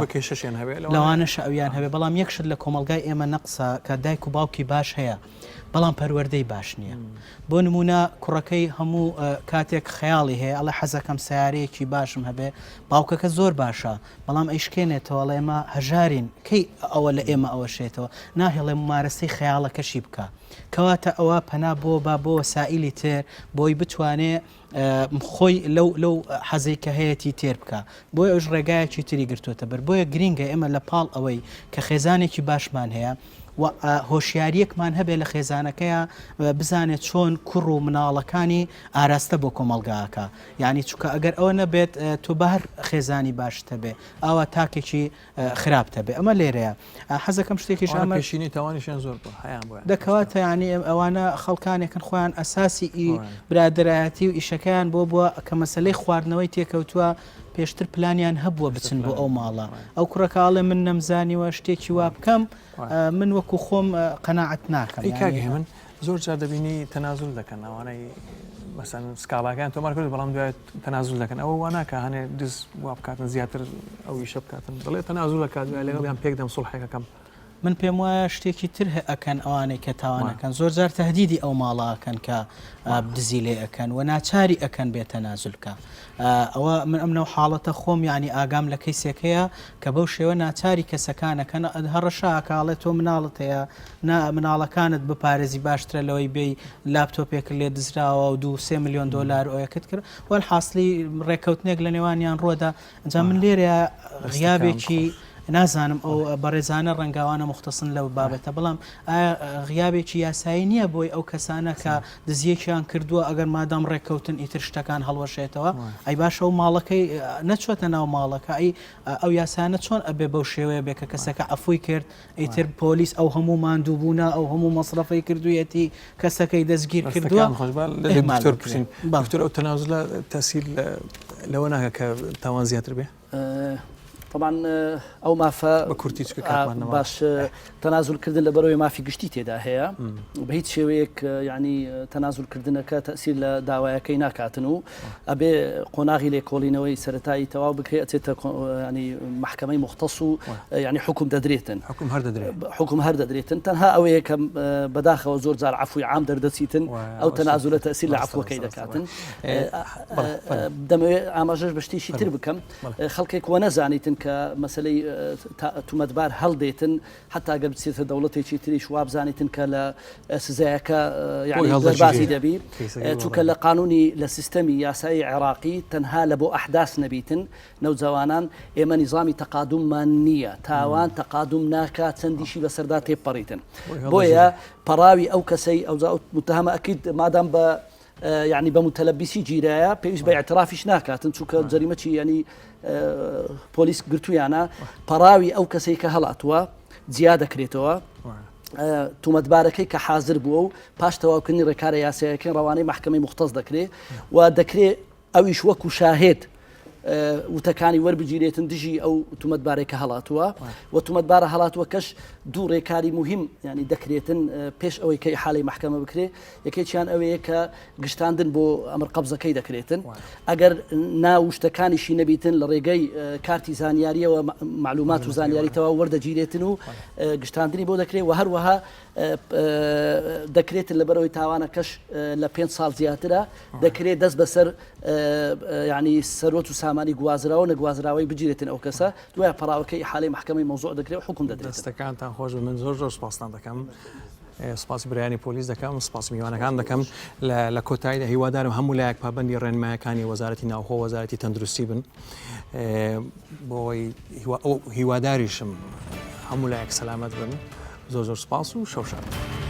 لەوانەش ئەویان هەبێ بەڵام یەکشت لە کۆمەلگای ئێمە نەقسە کە دایک و باوکی باش هەیە بەڵام پەروەردەی باش نییە بۆ نمونە کوڕەکەی هەموو کاتێک خەیاڵی هەیە ئەڵێ حەزەکەم سیارەیەکی باشم هەبێ باوکەکە زۆر باشە بەڵام ئەیشکێنێتەوە لە ئێمە هەژارین کەی ئەوە لە ئێمە ئەوە شێتەوە ناهێڵێ ممارەسەی خەیاڵەکەشی بکە کەواتە ئەوە پەنا بۆ با بۆ وەسائیلی تر بۆی بتوانێ خۆی لەو حەزەی کە هەیەی تێر بکە بۆی ئەوش ڕێگایەکی تری گرتوتە بەر بۆیە گرینگە ئێمە لە پاڵ ئەوەی کە خێزانێکی باشمان هەیە و هۆشیاریەکمان هەبێ لە خێزانەکەیە بزانێت چۆن کوڕ و مناڵەکانی ئاراستە بۆ کۆمەلگاکە یعنی چونکە ئەگەر ئەوە نەبێت تۆ بە هەر خێزانی باشتە بێ ئەوە تاکێکی خراپتە بێ ئەمە لێرەیە حەزەکەم شتێکیش ئەمەشینی تاوانیشیان زۆر دەکەواتە ینی ئەوانە خەڵکانێکن خۆیان ئەساسی برادایەتی و ئیشەکەیان بۆ کە مەسلەی خواردنەوەی تێکەوتووە پێشتر پلانیان هەبووە بچن بۆ ئەو ماڵە ئەو کوڕەکاڵێ من نەمزانیوە شتێکی وا بکەم من وەکو خۆم قەناعەت ناکەم کاگە من زۆر جار دەبینی تەنازول دەکەن ئەوانەی مەسەن سکاڵاکان تۆمار کرد بەڵام دوای تەنازول دەکەن ئەوە واناکە هەنێ دز وا بکاتن زیاتر ئەو ئیشە بکاتن دەڵێ تەنازول دەکات لەگەڵیان پێک دەم سوڵحێکەکەم من پێم وایە شتێکی تر ئەکەن ئەوانەی کە تاوانەکەن زۆر جار تهدیدی ئەو ماڵەکەن کە دزی لێ ئەەکەن و ناچاری ئەەکەن بێتە نازولکە ئەوە من ئەمنەو حاڵەتە خۆم ینی ئاگام لە کەیسێکەیە کە بەو شێوە ناچاری کەسەکانەکەن هەڕەشاکاڵێت تۆ مناڵت هەیە مناڵەکانت بپارێزی باشترە لەوەی بێ لاپتۆپێک لێ دزراوە و 2-3 میلیۆن دلار ئۆیەکت کرد وەل حاصلی ڕێکەوتنێک لە نێوانیان ڕۆدا ئەجا من لێرە غیابێکی نازانم ئەو بەڕێزانە ڕەنگاوانە مختصن لەو بابەتە بەڵام غیابێکی یاسایی نییە بۆی ئەو کەسانە کە دزیەکیان کردووە ئەگەر مادام ڕێککەوتن ئیتر شتەکان هەڵوەشێتەوە ئەی باشە و ماڵەکەی نەچۆتە ناو ماڵەکە ئەی ئەو یاسانە چۆن ئەبێ بەو شێوەیە بێ کە کەسەکە ئەفوی کرد ئیتر پۆلیس ئەو هەموو ماندووبوونا ئەو هەموو مەسرفەی کردوویەتی کەسەکەی دەستگیر کردووە ئەو تەنازولە تەسیل لەوە ناکە کە تاوان زیاتر بێ طبعا ئەو مافە باش تەنازولکردن لە بەرەوەی مافی گشتی تێدا هەیە بە هیچ شێوەیەک ینی تەنازولکردنەکە تەسیر لە داوایەکەی ناکاتن و ئەبێ قۆناغی لێکۆڵینەوەی سەرەتایی تەواو بکرێت ئەچێتە ینی محکەمەی مختص و ینی حکم دەدرێتن حکم هەر دەدرێتن تەنها ئەوەیە کە بەداخەوە زۆر جار عفوی عام دەردەچیتن ئەو تەنازولە تەسیر لە عفوەکەی دەکاتن دەمەوێت ئاماژەش بە شتێکی تر بکەم خەڵکێک وە نەزانیتن کە مەسلەی تومەتبار هەڵدێتن حتا گەر بچێتە دەوڵەتێکی تریش وا بزانیتن کە لە سزایەکە بازی دەبی چونکە لە قانونی لە سیستەمی یاسایی عێراقی تەنها لە بۆ ئەحداث نەبیتن نەوجەوانان ئێمە نیزامی تەقادممان نییە تاوان تەقادم ناکات چەندیشی بەسەردا تێپەڕیتن بۆیە پەراوی ئەو کەسەی ئەو متهمە ئەکید مادام بە يعني بمتلبسي جيرايا بيش باعترافش ناكاتن چونکە جريمتي يعني بوليس گرتویانە پەراوی ئەو کەسەی کە هەڵاتوە جیا دەکرێتەوە تومەتبارەکەی کە حاضر بووە و پاش تەواوکردنی ڕێکارە یاساییەکەی ڕەوانەی محکەمەی مختص دەکرێت و دەکرێت ئەویش وەکو شاهێد وتەکانی وەربگیرێتن دژی ئەو تومەتبارێکە هەڵاتووە و تومەتبارە هەڵاتووە کەش دوو ڕێکاری مهم ینی دەکرێتن پێش ئەوەی کە حاڵی محکەمە بکرێ یەکێکیان ئەوەیە کە گشتاندن بۆ ئەمر قەبزەکەی دەکرێتن ئەگەر ناوشتەکانیشی نەبیتن لە ڕێگەی کارتی زانیاریەوە معلومات و زانیاریتەوە وەردەگیرێتن و گشتاندنی بۆ دەکرێت و هەروەها دەکرێتن لەبەرەوەی تاوانەکەش لە 5 ساڵ زیاترە دەکرێت دەست بەسەر ینی سەرۆت و سامانی گوازراوە نەگوازراوەی بگیرێتن ئەو کەسە دوای پەراوەکەی حاڵی محکەمەی مەوزوع دەکرێت و حکم دەدرێت. دەستەکانتان خۆش من زۆر سپاسان دەکەم سپاسی برایانی پۆلیس دەکەم سپاس میوانەکان دەکەم لە کۆتاییدا هیوادارم هەموو لایەک پابەندی ڕێنمایەکانی وەزارەتی ناوخۆ وەزارەتی تەندروستی بن بۆی هیواداریشم هەموو لایەک سەلامەت بن زۆر سپاس و شەو شاد.